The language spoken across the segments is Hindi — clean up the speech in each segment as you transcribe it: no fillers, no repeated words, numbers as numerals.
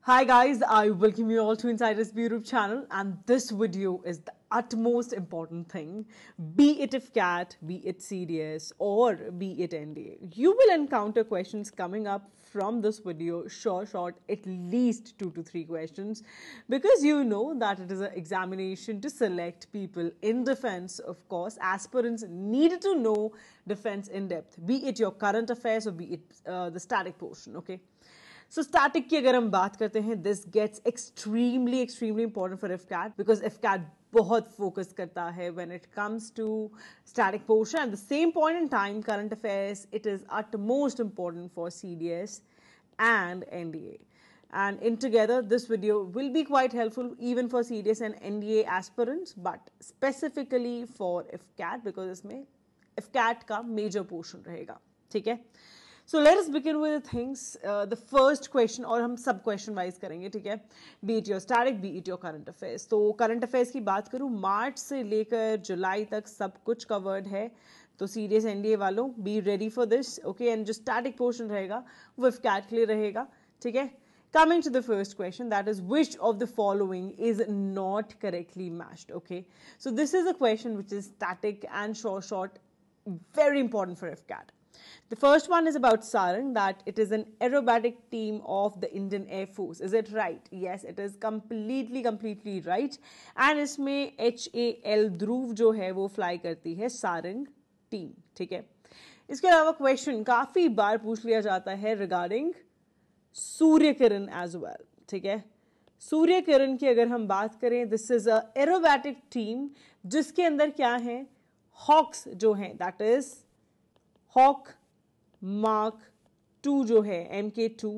Hi guys, I welcome you all to Insider's YouTube channel, and this video is the utmost important thing. Be it IFCAT, be it CDS, or be it NDA. You will encounter questions coming up from this video, short, at least 2 to 3 questions, because you know that it is an examination to select people in defense. Of course, aspirants need to know defense in depth, be it your current affairs or be it the static portion, okay? So static की अगर हम बात करते हैं this gets extremely important for AFCAT because AFCAT बहुत फोकस करता है when it comes to static portion at the same point in time current affairs it is utmost important for CDS and NDA. And in together, this video will be quite helpful even for CDS and NDA aspirants, but specifically for IFCAT because इसमें IFCAT का major portion रहेगा, ठीक है? So let us begin with the things. The first question, और हम सब question wise करेंगे, ठीक है? Be it your static, be it your current affairs. तो current affairs की बात करूँ, मार्च से लेकर जुलाई तक सब कुछ covered है. तो CDS NDA वालों be ready for this, okay? And जो static portion रहेगा वो IFCAT के लिए रहेगा, ठीक है? Coming to the first question, that is, which of the following is not correctly matched, okay? So this is a question which is static and short, very important for IFCAT. The first one is about Sarang, that it is an aerobatic team of the Indian Air Force. Is it right? Yes, it is completely right. And इसमें HAL ध्रुव जो है वो फ्लाई करती है सारंग टीम, ठीक है? इसके अलावा क्वेश्चन काफी बार पूछ लिया जाता है regarding Surya Kiran as well, ठीक है? सूर्य किरण की अगर हम बात करें, this is a aerobatic team जिसके अंदर क्या है, हॉक्स जो है, दैट इज हॉक मार्क 2 जो है MK2,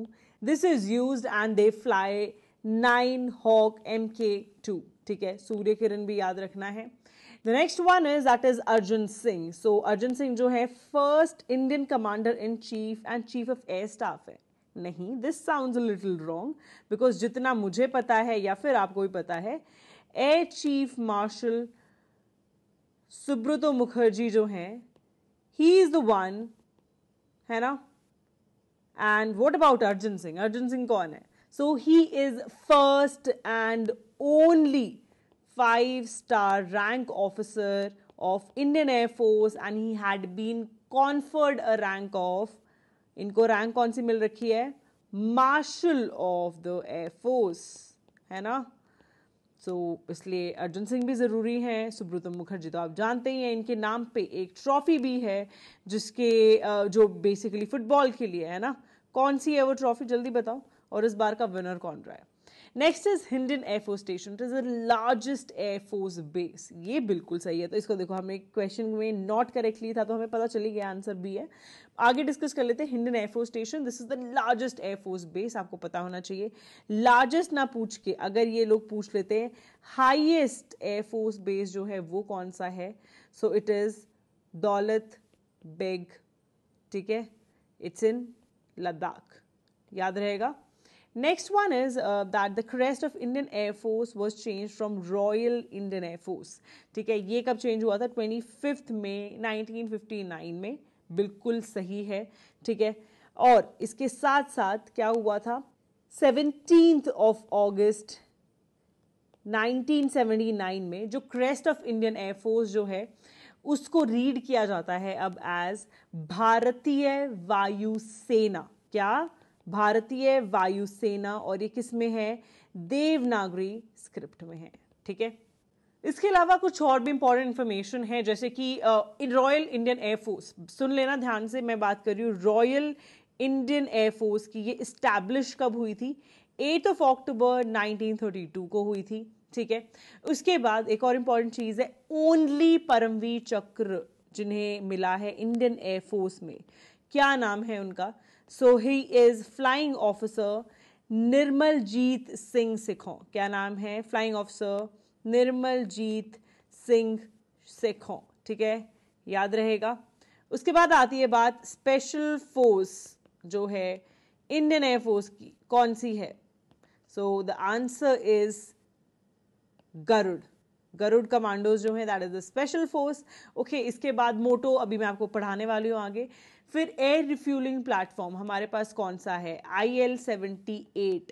this is used and they fly 9 hawk MK2, ठीक है? सूर्य किरण भी याद रखना है. The next one is that is Arjun Singh. So Arjun Singh जो है first Indian commander in chief and chief of air staff है. नहीं, this sounds a little wrong because जितना मुझे पता है या फिर आपको भी पता है, air chief marshal Subroto Mukherjee जो है, he is the one, है ना? And what about Arjun Singh? Arjun Singh कौन है? So he is first and only 5-star rank officer of Indian Air Force and he had been conferred a rank of, इनको रैंक कौन सी मिल रखी है? Marshal of the air force, है ना? सो इसलिए अर्जुन सिंह भी ज़रूरी हैं. सुब्रतो मुखर्जी तो आप जानते ही हैं, इनके नाम पे एक ट्रॉफी भी है जिसके जो बेसिकली फुटबॉल के लिए है ना. कौन सी है वो ट्रॉफी, जल्दी बताओ, और इस बार का विनर कौन रहा है? Next is Hindon air force station. It is the largest air force base. ये बिल्कुल सही है. तो इसको देखो, हमें क्वेश्चन में नॉट करेक्टली था तो हमें पता चली गया आंसर भी है. आगे डिस्कस कर लेते हैं. Hindon air force station, this is the largest air force base. आपको पता होना चाहिए. लार्जेस्ट ना पूछ के अगर ये लोग पूछ लेते हैं हाईएस्ट एयरफोर्स बेस जो है वो कौन सा है, so it is Daulat Beg, ठीक है? इट्स इन लद्दाख, याद रहेगा. Next one is that the crest of Indian Air Force was changed from Royal Indian Air Force. ठीक है, ये कब चेंज हुआ था? 25 मई 1959 में. बिल्कुल सही है, ठीक है? और इसके साथ साथ क्या हुआ था? 17th of August 1979 में जो crest of Indian air force जो है उसको रीड किया जाता है अब एज भारतीय वायुसेना. क्या? भारतीय वायुसेना. और ये किस में है? देवनागरी स्क्रिप्ट में है, ठीक है? इसके अलावा कुछ और भी इंपॉर्टेंट इंफॉर्मेशन है, जैसे कि इन रॉयल इंडियन एयरफोर्स, सुन लेना ध्यान से, मैं बात कर रही हूँ रॉयल इंडियन एयरफोर्स की. ये इस्टेब्लिश कब हुई थी? 8 अक्टूबर 1932 को हुई थी, ठीक है? उसके बाद एक और इंपॉर्टेंट चीज है, ओनली परमवीर चक्र जिन्हें मिला है इंडियन एयरफोर्स में. क्या नाम है उनका? So he is flying officer Nirmaljit Singh Sekhon. क्या नाम है? फ्लाइंग ऑफिसर निर्मलजीत सिंह सिखों, ठीक है? याद रहेगा. उसके बाद आती है बात स्पेशल फोर्स जो है इंडियन एयरफोर्स की, कौन सी है? So the answer is Garud. Garud commandos जो है that is the special force. Okay, इसके बाद मोटो अभी मैं आपको पढ़ाने वाली हूँ आगे. फिर एयर रिफ्यूलिंग प्लेटफॉर्म हमारे पास कौन सा है? IL-78,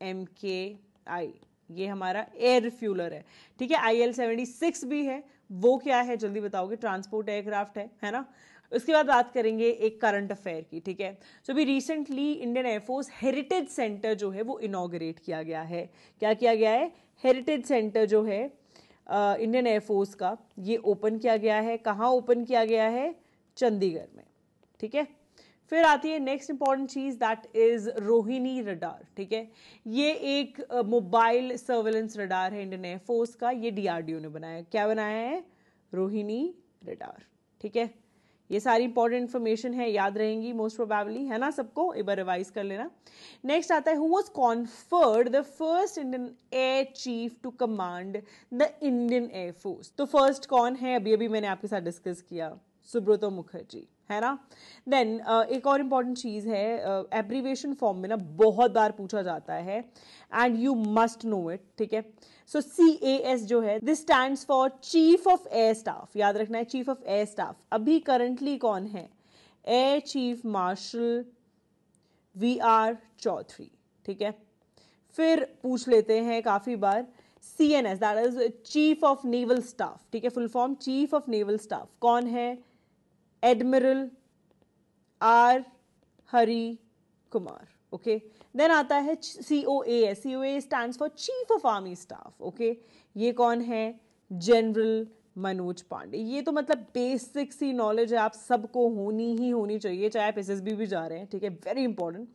MKI, ये हमारा एयर रिफ्यूलर है, ठीक है। IL-76 भी है, वो क्या है जल्दी बताओगे, ट्रांसपोर्ट एयरक्राफ्ट है ना। उसके बाद बात करेंगे एक करंट अफेयर की, ठीक है। सो अभी recently Indian air force heritage centre जो है वो इनॉग्रेट किया गया है। क्या किया गया है? हेरिटेज सेंटर जो है इंडियन एयरफोर्स का, ये ओपन किया गया है। कहाँ ओपन किया गया है? चंडीगढ़ में, ठीक है। फिर आती है नेक्स्ट इंपॉर्टेंट चीज, दैट इज रोहिणी रडार, ठीक है। ये एक मोबाइल सर्वेलेंस रडार है इंडियन एयरफोर्स का, ये DRDO ने बनाया। क्या बनाया है? रोहिणी रडार, ठीक है। ये सारी इंपॉर्टेंट इंफॉर्मेशन है, याद रहेंगी मोस्ट प्रोबेबली, है ना सबको, एक बार रिवाइज कर लेना। नेक्स्ट आता है, who was conferred the first Indian air chief to command the Indian air force. तो फर्स्ट कौन है? अभी अभी मैंने आपके साथ डिस्कस किया, सुब्रतो मुखर्जी, है ना। देन एक और इंपॉर्टेंट चीज है, एब्रीवेशन फॉर्म में ना बहुत बार पूछा जाता है and you must know it, ठीक है। सो CAS जो है, this stands for chief of air staff, याद रखना है, चीफ ऑफ एयर स्टाफ। अभी करंटली कौन है? Air chief marshal VR Chaudhari, ठीक है। फिर पूछ लेते हैं काफी बार, CNS, that is chief of naval staff, ठीक है, full form chief of naval staff कौन है? Admiral R Hari Kumar, okay. Then आता है COAS, COAS stands for chief of army staff, okay. ये कौन है? जनरल मनोज पांडे। ये तो मतलब बेसिक सी नॉलेज है, आप सबको होनी ही होनी चाहिए, चाहे आप SSB भी जा रहे हैं, ठीक है, वेरी इंपॉर्टेंट।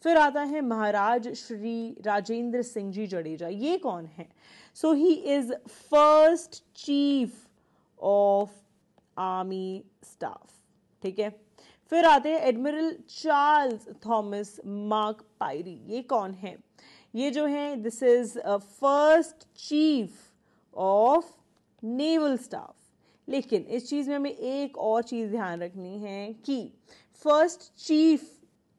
फिर आता है महाराज श्री राजेंद्र सिंह जी जडेजा, ये कौन है? So he is first chief of army staff, ठीक है। फिर आते हैं एडमिरल चार्ल्स थॉमस मार्क पायरी, ये कौन है? ये जो है, this is first chief of naval staff. लेकिन इस चीज में हमें एक और चीज ध्यान रखनी है कि फर्स्ट चीफ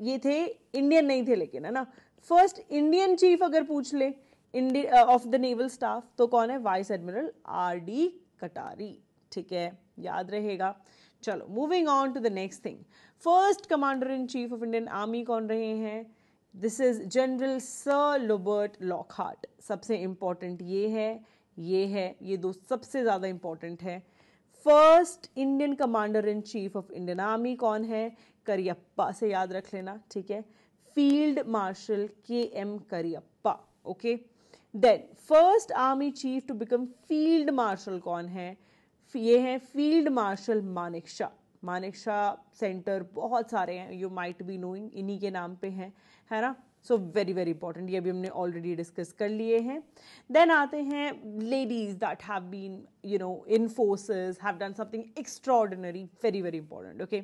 ये थे, इंडियन नहीं थे, लेकिन है ना, फर्स्ट इंडियन चीफ अगर पूछ lay off the naval staff तो कौन है? वाइस एडमिरल RD कटारी, ठीक है, याद रहेगा। चलो moving on to the next thing, first commander in chief of Indian army कौन रहे हैं? This is general sir Robert Lockhart. सबसे इंपॉर्टेंट ये है, ये दो सबसे ज्यादा इंपॉर्टेंट है। First Indian commander in chief of Indian army कौन है? करियप्पा से याद रख लेना, ठीक है, field marshal KM Cariappa, okay. Then first army chief to become field marshal कौन है? ये है field martial Manekshaw. Manekshaw centre बहुत सारे हैं, यू माइट बी नोइंग, इन्हीं के नाम पे हैं, है ना। सो वेरी वेरी इंपॉर्टेंट, ये भी हमने ऑलरेडी डिस्कस कर लिए हैं। देन आते हैं ladies that have been in forces, have done something extraordinary, very very important, okay.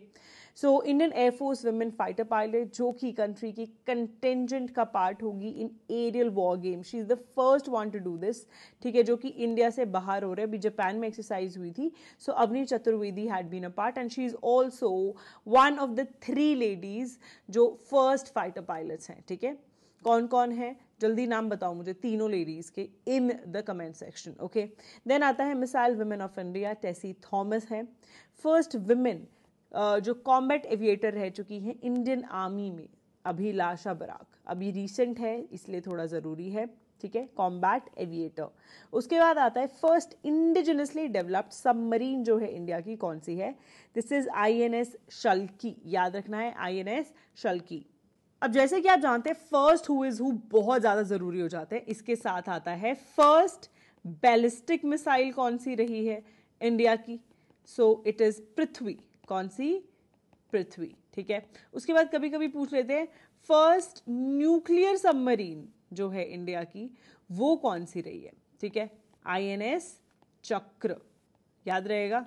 So Indian air force women fighter pilot, जो कि कंट्री की कंटेंजेंट का पार्ट होगी in aerial war game, she is the first one to do this, ठीक है, जो कि इंडिया से बाहर हो रहे हैं। अभी जापान में एक्सरसाइज हुई थी, so Avani Chaturvedi had been a part and she is also one of the 3 ladies जो फर्स्ट फाइटर पायलट्स हैं, ठीक है। कौन कौन है? जल्दी नाम बताओ मुझे तीनों लेडीज के in the comment section, okay. Then आता है missile women of India, Tessy Thomas है, फर्स्ट वुमेन जो कॉम्बैट एविएटर रह चुकी हैं इंडियन आर्मी में, अभिलाषा बराक। अभी रिसेंट है इसलिए थोड़ा ज़रूरी है, ठीक है, कॉम्बैट एविएटर। उसके बाद आता है फर्स्ट इंडिजिनसली डेवलप्ड सबमरीन जो है इंडिया की, कौन सी है? दिस इज INS शल्की, याद रखना है, INS शल्की। अब जैसे कि आप जानते हैं फर्स्ट हु इज हु बहुत ज़्यादा ज़रूरी हो जाते हैं, इसके साथ आता है फर्स्ट बैलिस्टिक मिसाइल कौन सी रही है इंडिया की? सो इट इज़ पृथ्वी। कौन सी? पृथ्वी, ठीक है। उसके बाद कभी कभी पूछ लेते हैं फर्स्ट न्यूक्लियर सबमरीन जो है इंडिया की, वो कौन सी रही है, ठीक है, INS चक्र, याद रहेगा।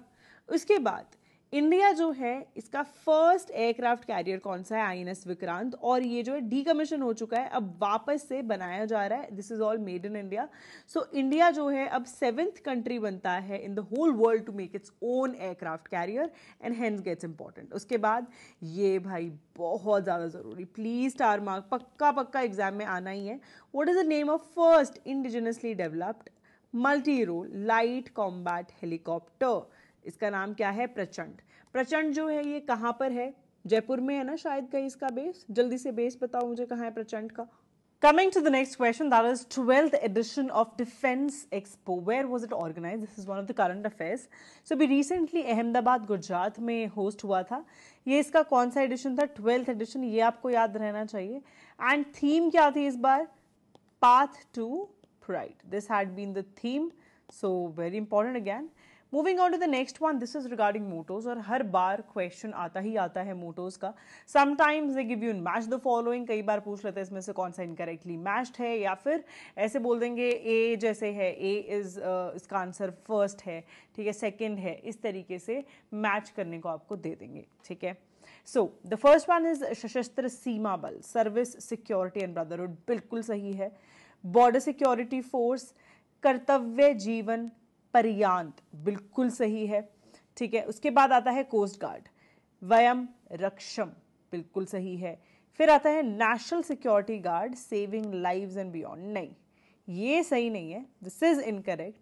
उसके बाद इंडिया जो है इसका फर्स्ट एयरक्राफ्ट कैरियर कौन सा है? INS विक्रांत, और ये जो है डीकमीशन हो चुका है, अब वापस से बनाया जा रहा है, this is all made in India. So India जो है अब 7th कंट्री बनता है in the whole world to make its own aircraft carrier and hence gets important. उसके बाद ये भाई बहुत ज़्यादा ज़रूरी, प्लीज स्टार मार्क, पक्का पक्का एग्जाम में आना ही है। What is the name of first indigenously developed multi role light combat helicopter? इसका नाम क्या है? प्रचंड। प्रचंड जो है ये कहाँ पर है? जयपुर में है ना शायद कहीं इसका बेस, जल्दी से बेस बताओ मुझे, कहाँ है प्रचंड का? Coming to the next question, that is 12th edition of Defense Expo. Where was it organized? This is one of the current affairs. So अभी recently अहमदाबाद गुजरात में होस्ट हुआ था. ये इसका कौन सा एडिशन था? 12th addition. ये आपको याद रहना चाहिए. एंड थीम क्या थी इस बार? Path to Pride. This had been the theme. So very important again. Moving on to the next one, this is regarding mottos और हर बार क्वेश्चन आता ही आता है मोटोज का. Sometimes they give you in match the following, कई बार पूछ लेते हैं इसमें से कौन सा इनकरेक्टली मैच्ड है, या फिर ऐसे बोल देंगे ए जैसे है, ए इज इसका आंसर फर्स्ट है, ठीक है, सेकंड है, इस तरीके से मैच करने को आपको दे देंगे, ठीक है. So the first one is सशस्त्र सीमा बल, सर्विस सिक्योरिटी एंड ब्रदरहुड, बिल्कुल सही है. बॉर्डर सिक्योरिटी फोर्स, कर्तव्य जीवन पर्यांत, बिल्कुल सही है, ठीक है. उसके बाद आता है कोस्ट गार्ड, वयम रक्षम, बिल्कुल सही है. फिर आता है national security guard, saving lives and beyond, नहीं, ये सही नहीं है, दिस इज इनकरेक्ट.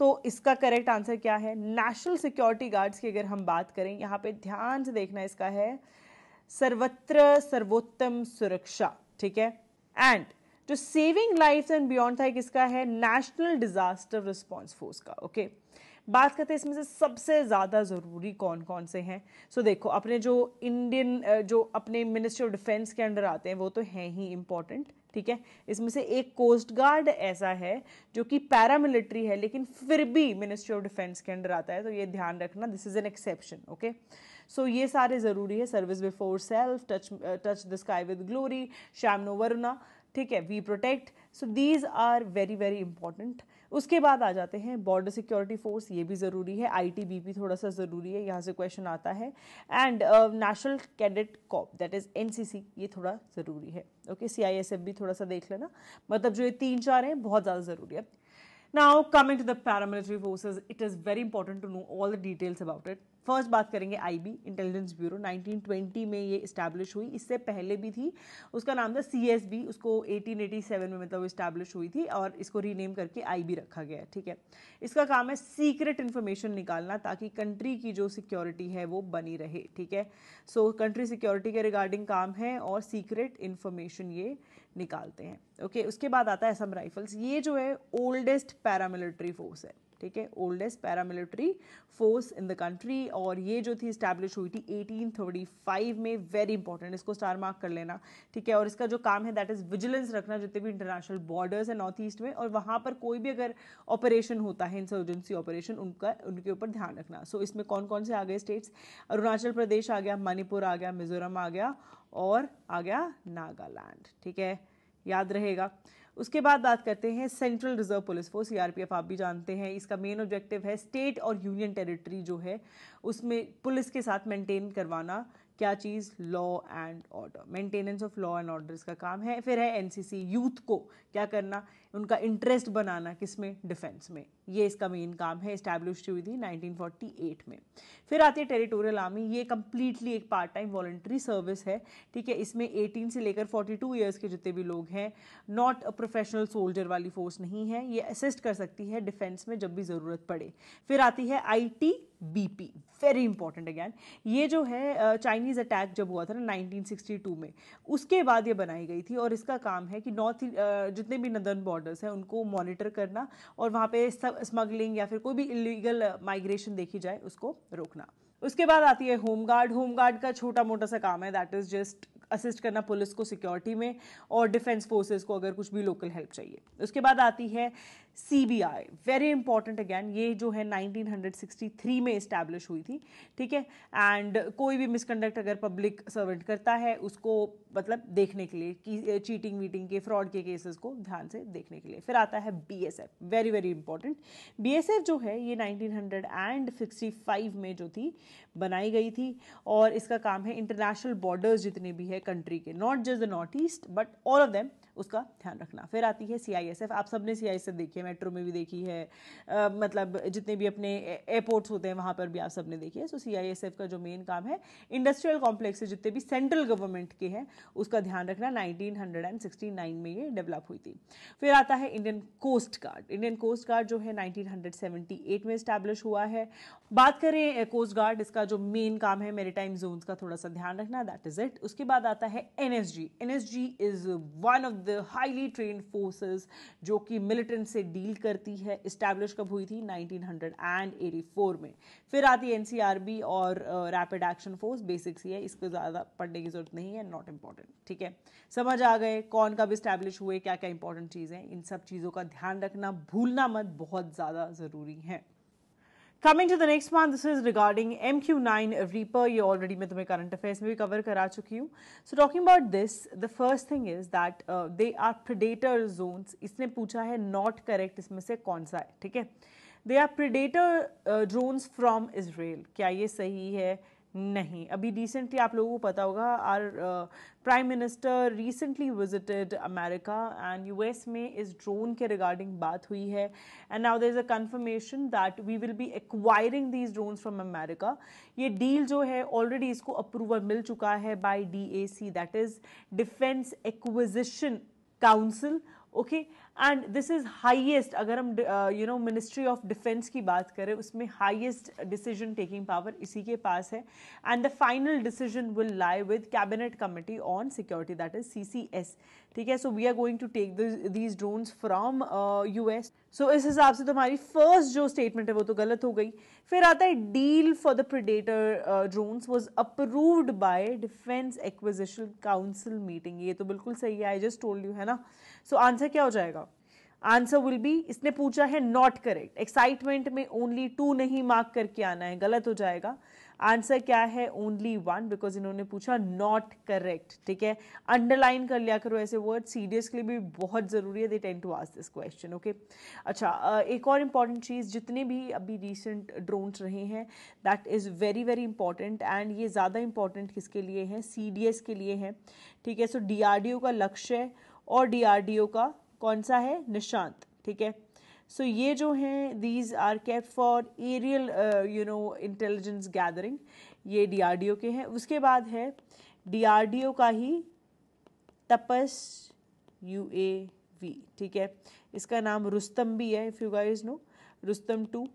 तो इसका करेक्ट आंसर क्या है? नेशनल सिक्योरिटी गार्ड्स की अगर हम बात करें, यहाँ पे ध्यान से देखना, इसका है सर्वत्र सर्वोत्तम सुरक्षा, ठीक है. एंड जो सेविंग लाइफ एंड बियॉन्ड था, किसका है? नेशनल डिजास्टर रिस्पॉन्स फोर्स का. ओके, बात करते हैं इसमें से सबसे ज़्यादा ज़रूरी कौन कौन से हैं. सो देखो, अपने जो इंडियन जो अपने मिनिस्ट्री ऑफ डिफेंस के अंडर आते हैं वो तो हैं ही इंपॉर्टेंट, ठीक है. इसमें से एक कोस्ट गार्ड ऐसा है जो कि पैरामिलिट्री है लेकिन फिर भी मिनिस्ट्री ऑफ डिफेंस के अंडर आता है, तो ये ध्यान रखना, this is an exception. Okay, so ये सारे ज़रूरी है. Service before self, touch the sky with glory, श्यामनो वरुणा, ठीक है, we protect. So these are very very important. उसके बाद आ जाते हैं बॉर्डर सिक्योरिटी फोर्स, ये भी ज़रूरी है. आईटीबीपी थोड़ा सा ज़रूरी है, यहाँ से क्वेश्चन आता है. And national cadet Corp, that is NCC, ये थोड़ा ज़रूरी है. ओके, सीआईएसएफ भी थोड़ा सा देख लेना. मतलब जो ये 3-4 हैं बहुत ज़्यादा ज़रूरी है. Now coming to the paramilitary forces, it is very important to know all the details about it. First बात करेंगे आईबी, इंटेलिजेंस ब्यूरो, 1920 में ये इस्टेब्लिश हुई. इससे पहले भी थी, उसका नाम था सीएसबी, उसको 1887 में मतलब इस्टेब्लिश हुई थी और इसको रीनेम करके आईबी रखा गया है, ठीक है. इसका काम है सीक्रेट इन्फॉर्मेशन निकालना ताकि कंट्री की जो सिक्योरिटी है वो बनी रहे, ठीक है. सो कंट्री सिक्योरिटी के रिगार्डिंग काम है और सीक्रेट इन्फॉर्मेशन ये निकालते हैं. ओके, उसके बाद आता है असम राइफल्स. ये जो है ओल्डेस्ट पैरामिलिट्री फोर्स है, ठीक है, oldest paramilitary force in the country. और ये जो थी इस्टेब्लिश हुई थी 1835 में. वेरी इंपॉर्टेंट, इसको स्टार मार्क कर लेना, ठीक है. और इसका जो काम है दैट इज विजिलेंस रखना जितने भी इंटरनेशनल बॉर्डर्स है नॉर्थ ईस्ट में, और वहाँ पर कोई भी अगर ऑपरेशन होता है, इंसर्जेंसी ऑपरेशन, उनके ऊपर ध्यान रखना. सो इसमें कौन कौन से आ गए स्टेट्स? अरुणाचल प्रदेश आ गया, मणिपुर आ गया, मिजोरम आ गया और आ गया नागालैंड, ठीक है, याद रहेगा. उसके बाद बात करते हैं central reserve police force, CRPF आप भी जानते हैं. इसका मेन ऑब्जेक्टिव है स्टेट और यूनियन टेरिटरी जो है उसमें पुलिस के साथ मेंटेन करवाना, क्या चीज़? Law and order, maintenance of law and order इसका काम है. फिर है एनसीसी, यूथ को क्या करना? उनका इंटरेस्ट बनाना, किसमें? डिफेंस में. ये इसका मेन काम है. इस्टेब्लिश हुई थी 1948 में. फिर आती है टेरिटोरियल आर्मी. ये कंप्लीटली एक पार्ट टाइम वॉलंटरी सर्विस है, ठीक है. इसमें 18 से लेकर 42 ईयर्स के जितने भी लोग हैं, नॉट अ प्रोफेशनल सोल्जर वाली फोर्स नहीं है. ये असिस्ट कर सकती है डिफेंस में जब भी ज़रूरत पड़े. फिर आती है आईटीबीपी, वेरी इंपॉर्टेंट अगैन. ये जो है चाइनीज अटैक जब हुआ था ना 1962 में, उसके बाद ये बनाई गई थी. और इसका काम है कि नॉर्थ जितने भी नदर्न बॉर्डर्स हैं उनको मॉनिटर करना और वहाँ पे स्मगलिंग या फिर कोई भी इलीगल माइग्रेशन देखी जाए उसको रोकना. उसके बाद आती है होमगार्ड. होमगार्ड का छोटा मोटा सा काम है, दैट इज जस्ट असिस्ट करना पुलिस को सिक्योरिटी में और डिफेंस फोर्सेस को अगर कुछ भी लोकल हेल्प चाहिए. उसके बाद आती है सीबीआई, वेरी इंपॉर्टेंट अगैन. ये जो है 1963 में इस्टेब्लिश हुई थी, ठीक है. एंड कोई भी मिसकंडक्ट अगर पब्लिक सर्वेंट करता है उसको मतलब देखने के लिए कि चीटिंग वीटिंग के फ्रॉड के केसेस को ध्यान से देखने के लिए. फिर आता है BSF, very very important. BSF जो है ये 1965 में जो थी बनाई गई थी और इसका काम है इंटरनेशनल बॉर्डर्स जितने भी है कंट्री के, not just the north east but all of them, उसका ध्यान रखना. फिर आती है सीआईएसएफ. आप सबने सीआईएसएफ देखी है, मेट्रो में भी देखी है, मतलब जितने भी अपने एयरपोर्ट्स होते हैं वहाँ पर भी आप सबने देखी है। सो CISF का जो मेन काम है इंडस्ट्रियल कॉम्प्लेक्स जितने भी सेंट्रल गवर्नमेंट के हैं उसका ध्यान रखना। 1969 में ये डेवलप हुई थी। फिर आता है Indian coast guard. Indian coast guard जो है 1978 में इस्टेब्लिश हुआ है। बात करें कोस्ट गार्ड, इसका जो मेन काम है मेरीटाइम जोन्स का थोड़ा सा ध्यान रखना, दैट इज इट। उसके बाद आता है NSG। NSG is one of the highly trained forces जो कि मिलिटेंट से डील करती है। इस्टेब्लिश कब हुई थी? 1984 में। फिर आती है NCRB और रैपिड एक्शन फोर्स। बेसिक्स ही है, इसको ज़्यादा पढ़ने की जरूरत नहीं है, नॉट इंपॉर्टेंट। ठीक है, समझ आ गए कौन कब इस्टेब्लिश हुए, क्या क्या इंपॉर्टेंट चीज़ें, इन सब चीज़ों का ध्यान रखना भूलना मत, बहुत ज़्यादा ज़रूरी है। Coming to the next one, this is regarding MQ9 Reaper. ये already मैं तुम्हें current affairs में भी cover करा चुकी हूँ. So talking about this, the first thing is that they are predator zones. इसने पूछा है not correct इसमें से कौन सा है, ठीक है? They are predator drones from Israel. क्या ये सही है? नहीं। अभी रिसेंटली आप लोगों को पता होगा our prime minister recently visited America and US में इस ड्रोन के रिगार्डिंग बात हुई है and now there is a confirmation that we will be acquiring these drones from America. ये डील जो है ऑलरेडी इसको अप्रूवल मिल चुका है by DAC, that is defence acquisition council. Okay, and this is highest, अगर हम मिनिस्ट्री ऑफ डिफेंस की बात करें उसमें हाईएस्ट डिसीजन टेकिंग पावर इसी के पास है and the final decision will lie with cabinet committee on security, that is CCS। ठीक है, so we are going to take these drones from US। सो इस हिसाब से तुम्हारी फर्स्ट जो स्टेटमेंट है वो तो गलत हो गई। फिर आता है deal for the predator drones was approved by defence acquisition council meeting. ये तो बिल्कुल सही है, आई जस्ट टोल्ड यू, है ना। सो आंसर क्या हो जाएगा? आंसर विल बी, इसने पूछा है नॉट करेक्ट, एक्साइटमेंट में ओनली 2 नहीं मार्क करके आना है, गलत हो जाएगा। आंसर क्या है? ओनली 1, बिकॉज इन्होंने पूछा नॉट करेक्ट। ठीक है, अंडरलाइन कर लिया करो ऐसे वर्ड, सीडीएस के लिए भी बहुत जरूरी है, they tend to ask this question. Okay, अच्छा, एक और इंपॉर्टेंट चीज़, जितने भी अभी रिसेंट ड्रोन्स रहे हैं that is very very important and ये ज़्यादा इंपॉर्टेंट किसके लिए है? CDS के लिए है। ठीक है, सो DRDO का लक्ष्य और DRDO का कौन सा है? निशांत। ठीक है, सो ये जो हैं these are kept for aerial intelligence gathering, ये DRDO के हैं। उसके बाद है DRDO का ही तपस UAV। ठीक है, इसका नाम रुस्तम भी है, if you guys know, Rustom 2।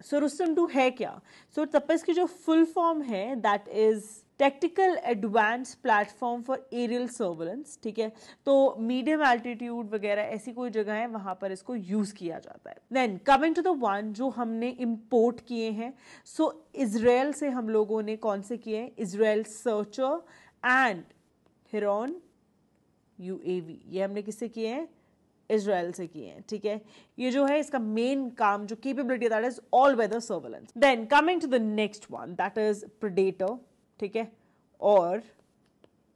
So Rustom 2 है क्या? सो तपस की जो फुल फॉर्म है that is tactical advance platform for aerial surveillance. ठीक है, तो मीडियम एल्टीट्यूड वगैरह ऐसी कोई जगह है वहां पर इसको यूज किया जाता है। Then coming to the one जो हमने इंपोर्ट किए हैं, सो इजराइल से हम लोगों ने कौन से किए हैं? Israel searcher and heron UAV, ये हमने किससे किए हैं? इजराइल से किए हैं। ठीक है, ये जो है इसका मेन काम जो capability that is all weather surveillance. Then coming to the next one that is predator. ठीक है, और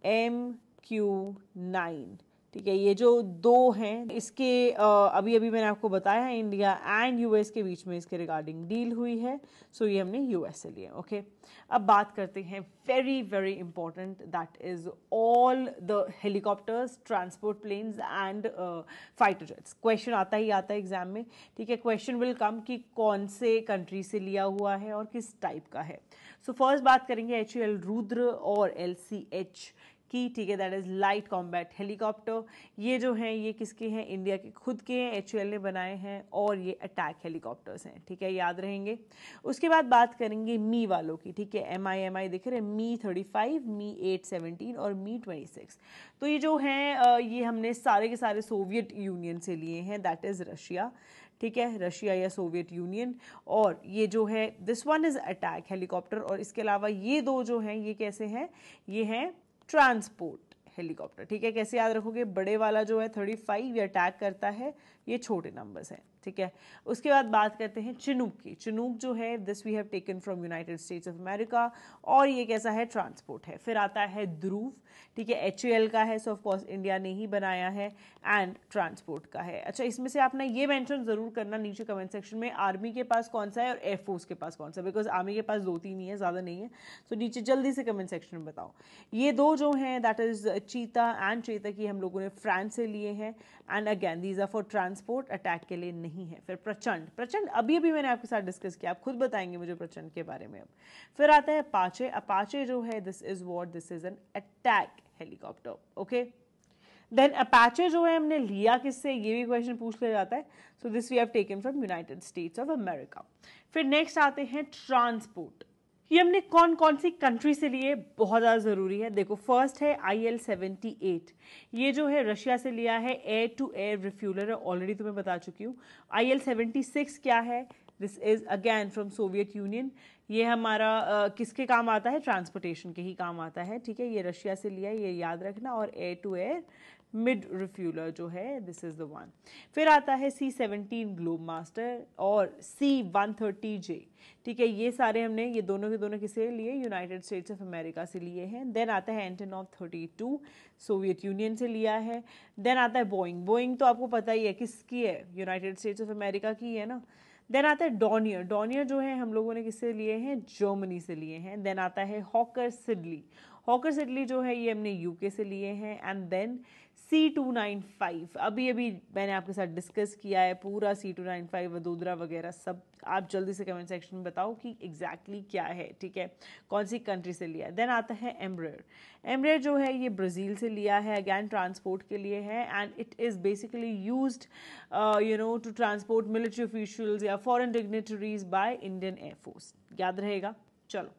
MQ9। ठीक है, ये जो 2 हैं इसके अभी अभी मैंने आपको बताया है इंडिया एंड US के बीच में इसके रिगार्डिंग डील हुई है। सो ये हमने US से लिए। ओके, अब बात करते हैं very very important, that is all the helicopters, transport planes and fighter jets. Question आता ही आता है एग्जाम में। ठीक है, क्वेश्चन विल कम कि कौन से कंट्री से लिया हुआ है और किस टाइप का है। सो फर्स्ट बात करेंगे HAL रुद्र और LCH की। ठीक है, that is light combat helicopter. ये जो हैं ये किसके हैं? इंडिया के खुद के हैं, HAL ने बनाए हैं और ये अटैक हेलीकॉप्टर्स हैं। ठीक है, याद रहेंगे। उसके बाद बात करेंगे मी वालों की। ठीक है, MI दिख रहे हैं, मी 35, मी 817 और मी 26। तो ये जो हैं ये हमने सारे के सारे सोवियत यूनियन से लिए हैं, दैट इज रशिया। ठीक है, रशिया या सोवियत यूनियन। और ये जो है this one is attack helicopter, और इसके अलावा ये 2 जो हैं ये कैसे हैं? ये हैं ट्रांसपोर्ट हेलीकॉप्टर। ठीक है, कैसे याद रखोगे? बड़े वाला जो है 35 ये अटैक करता है, ये छोटे नंबर्स हैं। ठीक है, उसके बाद बात करते हैं चिनूक की। चिनूक जो है this we have taken from United States of America, और ये कैसा है? ट्रांसपोर्ट है। फिर आता है ध्रुव। ठीक है, HAL का है, सो ऑफ कोर्स इंडिया ने ही बनाया है, एंड ट्रांसपोर्ट का है। अच्छा, इसमें से आपने ये मेंशन जरूर करना नीचे कमेंट सेक्शन में, आर्मी के पास कौन सा है और एयरफोर्स के पास कौन सा, बिकॉज आर्मी के पास 2-3 ही है, ज़्यादा नहीं है। सो नीचे जल्दी से कमेंट सेक्शन में बताओ। ये 2 जो हैं दैट इज चीता एंड चेता की हम लोगों ने फ्रांस से लिए हैं, and again these are for transport, attack के लिए नहीं नहीं है। फिर प्रचंड, प्रचंड अभी अभी मैंने आपके साथ डिस्कस किया, आप खुद बताएंगे मुझे प्रचंड के बारे में अब। फिर आता है अपाचे। अपाचे जो है this is what, this is an attack helicopter, okay. Then Apache जो है हमने लिया किससे, ये भी क्वेश्चन पूछ लिया जाता है। So this we have taken from United States of America. फिर नेक्स्ट आते हैं ट्रांसपोर्ट। ये हमने कौन कौन सी कंट्री से लिए, बहुत ज़्यादा ज़रूरी है। देखो फर्स्ट है IL-78, ये जो है रशिया से लिया है, एयर टू एयर रिफ्यूलर है, ऑलरेडी तुम्हें बता चुकी हूँ। IL-76 क्या है, this is again from Soviet union. ये हमारा किसके काम आता है, ट्रांसपोर्टेशन के ही काम आता है, ठीक है। ये रशिया से लिया है, ये याद रखना। और air to air mid refueller जो है दिस इज द वन। फिर आता है C-17 ग्लोब मास्टर और C-130J, ठीक है। ये सारे हमने, ये दोनों के दोनों किसे लिए, यूनाइटेड स्टेट्स ऑफ अमेरिका से लिए हैं। देन आता है एंटोनोव 32, सोवियत यूनियन से लिया है। देन आता है बोइंग। बोइंग तो आपको पता ही है किसकी है, यूनाइटेड स्टेट्स ऑफ अमेरिका की है ना। देन आता है डॉनियर। डॉनियर जो है हम लोगों ने किससे लिए हैं, जर्मनी से लिए हैं। देन आता है हॉकर सिडली। हॉकर सिडली जो है ये हमने यूके से लिए हैं। एंड देन C-295, अभी अभी मैंने आपके साथ डिस्कस किया है पूरा C-295, वडोदरा वगैरह सब। आप जल्दी से कमेंट सेक्शन में बताओ कि एग्जैक्टली क्या है, ठीक है, कौन सी कंट्री से लिया है। देन आता है एम्ब्रेयर। एम्ब्रेयर जो है ये ब्राज़ील से लिया है, अगैन ट्रांसपोर्ट के लिए है। And it is basically used to transport military officials या foreign dignitaries by Indian air force, याद रहेगा। चलो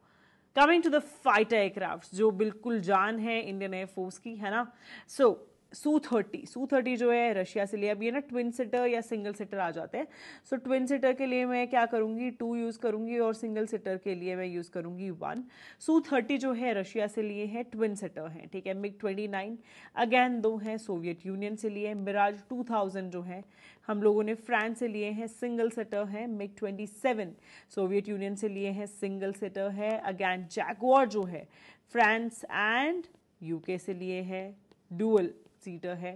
coming to the fighter aircraft, जो बिल्कुल जान है इंडियन एयरफोर्स की, है ना। सो Su-30 जो है रशिया से लिया। अब ये ना ट्विन सीटर या सिंगल सीटर आ जाते हैं। सो ट्विन सीटर के लिए मैं क्या करूँगी, 2 यूज़ करूँगी, और सिंगल सीटर के लिए मैं यूज़ करूँगी 1। Su-30 जो है रशिया से लिए हैं, ट्विन सीटर हैं, ठीक है। MiG-29 अगैन 2 हैं, सोवियत यूनियन से लिए। मिराज 2000 जो है हम लोगों ने फ्रांस से लिए हैं, सिंगल सीटर हैं। MiG-27 सोवियत यूनियन से लिए हैं, सिंगल सीटर है। अगैन जैगुआर जो है फ्रांस एंड यूके से लिए हैं, डुअल सीटर है।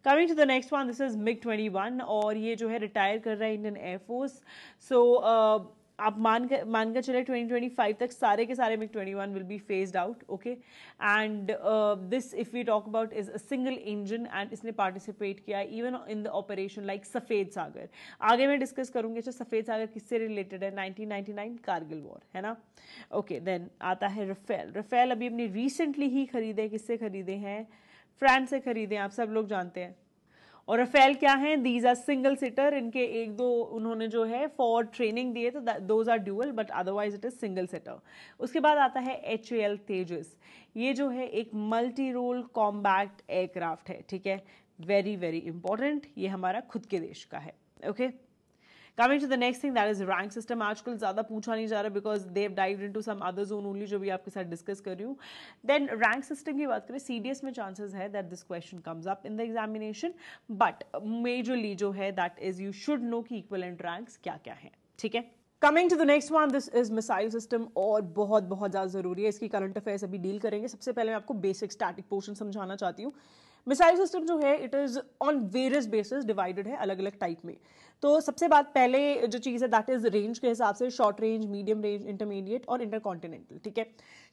Coming to the next one, this is MiG-21, और ये जो है रिटायर कर रहा है इंडियन एयरफोर्स। सो आप मानकर चले 2025 तक सारे के सारे MiG-21 will be phased out, okay. And this if we talk about is a single engine, and इसने पार्टिसिपेट किया even in the operation like Safed Sagar. आगे मैं डिस्कस करूंगी। अच्छा सफ़ेद सागर किससे रिलेटेड है, 1999 कारगिल वॉर, है ना, ओके। देन आता है रफेल। रफेल अभी हमने रिसेंटली ही खरीदे, किससे खरीदे हैं, फ्रांस से खरीदे, आप सब लोग जानते हैं। और रफेल क्या है, दीज आर सिंगल सीटर, इनके 1-2 उन्होंने जो है फॉर ट्रेनिंग दिए, तो those are dual, but otherwise it is single seater. उसके बाद आता है HAL तेजस। ये जो है एक मल्टी रोल कॉम्बैट एयरक्राफ्ट है, ठीक है, वेरी वेरी इंपॉर्टेंट। ये हमारा खुद के देश का है, okay. Coming to the next thing, that is rank system. आजकल ज्यादा पूछा नहीं जा रहा because they've dived into some other zone only, जो भी आपके साथ डिस्कस कर रही हूँ। देन रैंक सिस्टम की बात करें, CDS में चांसेस है that this question comes up in the examination, but majorly जो है that is you should know कि इक्विवेलेंट रैंक्स क्या क्या है, ठीक है। Coming to the next one, this is missile system, और बहुत बहुत ज़्यादा ज़रूरी है, इसकी करंट अफेयर्स अभी डील करेंगे। सबसे पहले मैं आपको बेसिक स्टैटिक पोर्शन समझाना चाहती हूँ। मिसाइल सिस्टम जो है it is on various basis divided है, अलग अलग टाइप में। तो सबसे बात पहले जो चीज़ है दैट इज रेंज के हिसाब से, short range, medium range, intermediate और इंटरकॉन्टिनेंटल, ठीक है।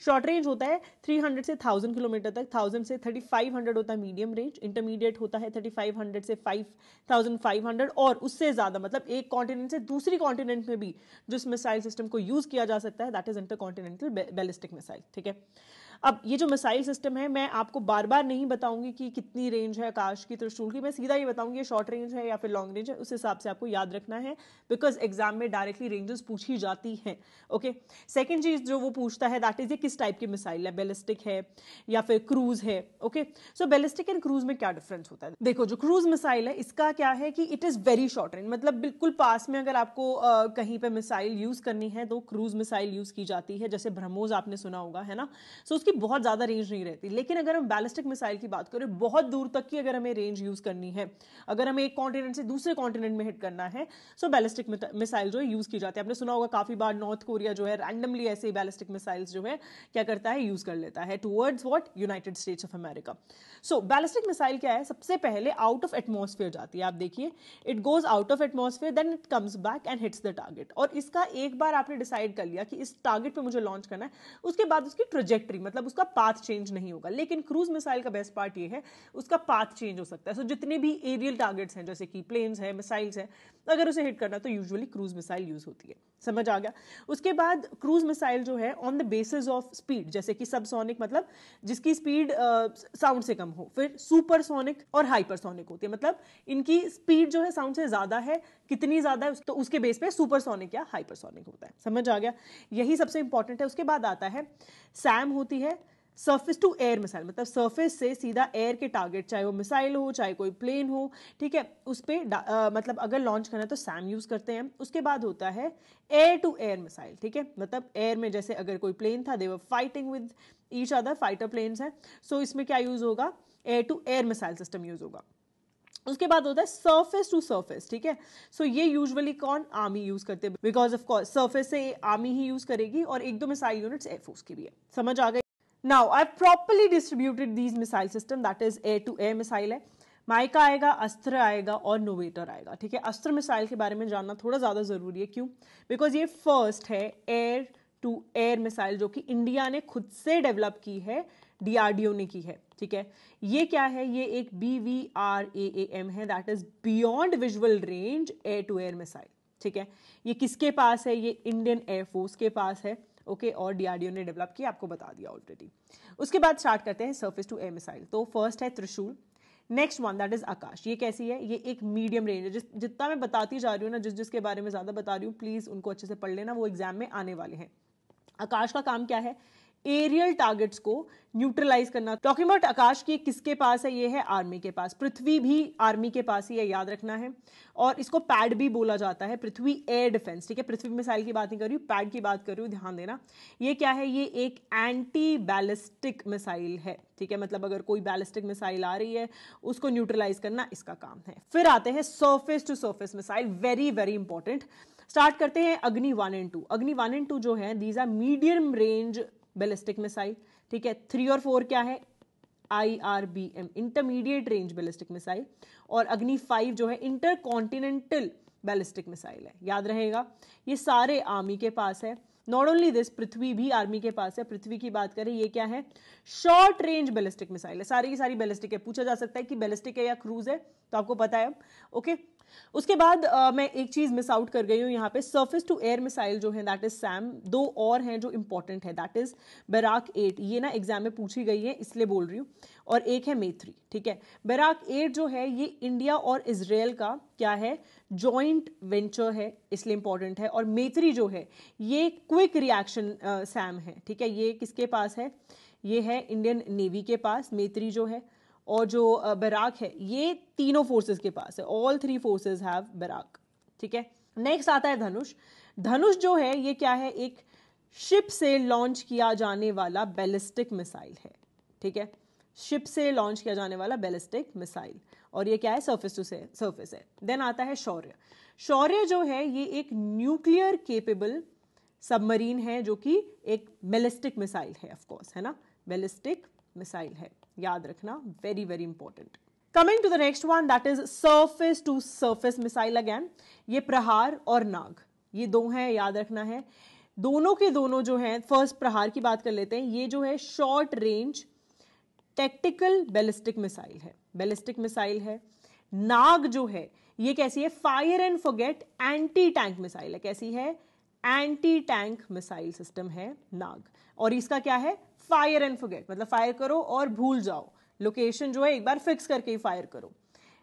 शॉर्ट रेंज होता है 300 से 1000 किलोमीटर तक, 1000 से 3500 होता है मीडियम रेंज, इंटरमीडिएट होता है 3500 से 5500, और उससे ज़्यादा मतलब एक कॉन्टिनेंट से दूसरी कॉन्टिनेंट में भी जिस मिसाइल सिस्टम को यूज़ किया जा सकता है that is intercontinental ballistic missile, ठीक है। अब ये जो मिसाइल सिस्टम है मैं आपको बार बार नहीं बताऊंगी कि कितनी रेंज है आकाश की, त्रिशूल की, मैं सीधा ये बताऊंगी ये शॉर्ट रेंज है या फिर लॉन्ग रेंज है, उस हिसाब से आपको याद रखना है बिकॉज एग्जाम में डायरेक्टली रेंजेस पूछी जाती हैं, ओके। सेकेंड चीज जो वो पूछता है दैट इज ये किस टाइप की मिसाइल है, बैलिस्टिक है या फिर क्रूज है, okay. So ballistic and cruise में क्या डिफरेंस होता है, देखो जो क्रूज मिसाइल है इसका क्या है कि it is very short range, मतलब बिल्कुल पास में अगर आपको कहीं पे मिसाइल यूज करनी है तो क्रूज मिसाइल यूज की जाती है, जैसे ब्रह्मोस आपने सुना होगा, है ना। सो उसकी बहुत ज्यादा रेंज नहीं रहती। लेकिन अगर हम बैलिस्टिक मिसाइल की बात करें, बहुत दूर तक की अगर हमें रेंज यूज करनी है, अगर हमें एक कॉन्टिनेंट से दूसरे कॉन्टिनेंट में हिट करना है, सो बैलिस्टिक मिसाइल जो है यूज की जाती है। आपने सुना होगा काफी बार नॉर्थ कोरिया जो है रैंडमली ऐसे बैलिस्टिक मिसाइल्स जो है क्या करता है, यूज कर लेता है towards what, United States of America. So ballistic missile क्या है, सबसे पहले आउट ऑफ एटमॉस्फेयर जाती है, आप देखिए it goes out of atmosphere, then it comes back and hits the target. और इसका एक बार आपने डिसाइड कर लिया कि इस टारगेट पे मुझे लॉन्च करना है, उसके बाद उसकी ट्रेजेक्टरी मतलब मतलब उसका पाथ चेंज नहीं होगा। लेकिन क्रूज मिसाइल का बेस्ट पार्ट ये है उसका पाथ चेंज हो सकता है। सो जितने भी एरियल टारगेट्स हैं जैसे कि प्लेन्स है, मिसाइल्स है, अगर उसे हिट करना तो यूजुअली क्रूज मिसाइल यूज होती है। समझ आ गया। उसके बाद क्रूज मिसाइल जो है on the basis of speed, जैसे कि सबसोनिक मतलब जिसकी स्पीड साउंड से कम हो, फिर सुपरसोनिक और हाइपरसोनिक होती है, मतलब इनकी स्पीड जो है साउंड से ज्यादा है, कितनी ज्यादा है तो उसके बेस पे सुपरसोनिक या हाइपरसोनिक होता है। समझ आ गया, यही सबसे इंपॉर्टेंट है। उसके बाद आता है सैम होती है सरफेस टू एयर मिसाइल, मतलब सरफेस से सीधा एयर के टारगेट, चाहे वो मिसाइल हो चाहे कोई प्लेन हो, ठीक है, उस पर मतलब अगर लॉन्च करना है तो सैम यूज करते हैं। उसके बाद होता है एयर टू एयर मिसाइल, ठीक है, मतलब एयर में जैसे अगर कोई प्लेन था, they were fighting with each other, fighter planes हैं, सो इसमें क्या यूज होगा, air to air missile system use होगा। उसके बाद होता है सरफेस टू सरफेस, ठीक है, सो ये यूजुअली कौन, आर्मी यूज करते हैं, बिकॉज ऑफ कोर्स सरफेस से आर्मी ही यूज करेगी, और एक दो मिसाइल यूनिट्स एयरफोर्स की भी है। समझ आ गई। Now I properly distributed these missile system, that is air to air missile है, माइका आएगा, अस्त्र आएगा और नोवेटर आएगा, ठीक है। अस्त्र मिसाइल के बारे में जानना थोड़ा ज्यादा जरूरी है, क्यों, बिकॉज ये फर्स्ट है एयर टू एयर मिसाइल जो कि इंडिया ने खुद से डेवलप की है, डीआरडीओ ने की है, ठीक है। ये क्या है, ये एक BVRAAM है, that is beyond visual range air to air missile, ठीक है। ये किसके पास है, ये इंडियन एयरफोर्स के पास है, ओके, और डीआरडीओ ने डेवलप किया, आपको बता दिया ऑलरेडी। उसके बाद स्टार्ट करते हैं सरफेस टू एयर मिसाइल। तो फर्स्ट है त्रिशूल, नेक्स्ट वन दैट इज आकाश। ये कैसी है, ये एक मीडियम रेंज है, जितना मैं बताती जा रही हूँ ना, जिसके बारे में ज्यादा बता रही हूँ, प्लीज उनको अच्छे से पढ़ लेना, वो एग्जाम में आने वाले हैं। आकाश का काम क्या है, एरियल टारगेट्स को न्यूट्रलाइज करना। टॉकिंग अबाउट आकाश की, किसके पास है, ये है आर्मी के पास, पृथ्वी भी आर्मी के पास ही है, याद रखना है। और इसको पैड भी बोला जाता है, पृथ्वी एयर डिफेंस, ठीक है, पृथ्वी मिसाइल की बात नहीं कर रही हूँ, पैड की बात कर रही हूँ, ध्यान देना। ये क्या है, ये एक एंटी बैलिस्टिक मिसाइल है, ठीक है, मतलब अगर कोई बैलिस्टिक मिसाइल आ रही है उसको न्यूट्रलाइज करना इसका काम है। फिर आते हैं surface to surface missile, very very important. Start करते हैं अग्नि 1 एंड 2। अग्नि 1 एंड 2 जो है these are medium range ballistic missile, ठीक है। 3 और 4 क्या है, IRBM, intermediate range ballistic missile, और अग्नि 5 जो है इंटरकॉन्टिनेंटल बैलिस्टिक मिसाइल है, याद रहेगा। ये सारे आर्मी के पास है। नॉट ओनली दिस, पृथ्वी भी आर्मी के पास है। पृथ्वी की बात करें, ये क्या है, शॉर्ट रेंज बैलिस्टिक मिसाइल है, सारी की सारी बैलिस्टिक है। पूछा जा सकता है कि बैलिस्टिक है या क्रूज है, तो आपको पता है अब, ओके। उसके बाद मैं एक चीज मिस आउट कर गई हूं यहाँ पे, सरफेस टू एयर मिसाइल जो है दैट इज सैम। दो और हैं जो इंपॉर्टेंट है, दैट इज बैराक 8, ये ना एग्जाम में पूछी गई है इसलिए बोल रही हूँ, और एक है मैत्री, ठीक है। बैराक 8 जो है ये इंडिया और इजराइल का क्या है, जॉइंट वेंचर है, इसलिए इंपॉर्टेंट है। और मैत्री जो है ये क्विक रिएक्शन सैम है, ठीक है। ये किसके पास है, ये है इंडियन नेवी के पास, मैत्री जो है। और जो बैराक है ये तीनों फोर्सेस के पास है, ऑल 3 फोर्सेस हैव बैराक, ठीक है। नेक्स्ट आता है धनुष। धनुष जो है ये क्या है, एक शिप से लॉन्च किया जाने वाला बैलिस्टिक मिसाइल है, ठीक है, शिप से लॉन्च किया जाने वाला बैलिस्टिक मिसाइल, और ये क्या है, सरफेस टू सरफेस है। देन आता है शौर्य। शौर्य जो है ये एक न्यूक्लियर केपेबल सबमरीन है, जो कि एक बैलिस्टिक मिसाइल है, ऑफ कोर्स, है ना, बैलिस्टिक मिसाइल है, याद रखना, very very important. Coming to the next one that is surface to surface missile again. ये प्रहार और नाग, ये दो हैं, याद रखना है। दोनों के दोनों जो हैं, फर्स्ट प्रहार की बात कर लेते हैं, ये जो है short range tactical ballistic missile है, बैलिस्टिक मिसाइल है। नाग जो है ये कैसी है, fire and forget anti tank missile है, कैसी है, एंटी टैंक मिसाइल सिस्टम है नाग। और इसका क्या है, फायर एंड फॉरगेट, मतलब फायर करो और भूल जाओ, लोकेशन जो है एक बार फिक्स करके ही फायर करो।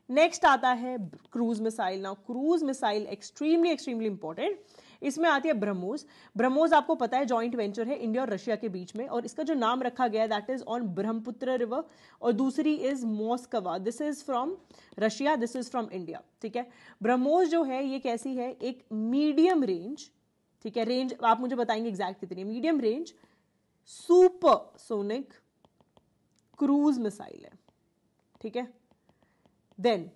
नेक्स्ट आता है cruise missile. Now cruise missile extremely extremely important. इसमें आती है ब्रह्मोस। ब्रह्मोस आपको पता है जॉइंट वेंचर है इंडिया और रशिया के बीच में, और इसका जो नाम रखा गया है that is on Brahmaputra river, और दूसरी is Moskva, this is from Russia, this is from India, ठीक है। ब्रह्मोस जो है ये कैसी है, एक मीडियम रेंज, ठीक है, रेंज आप मुझे बताएंगे एग्जैक्ट कितनी, medium range supersonic cruise missile है, ठीक है। देन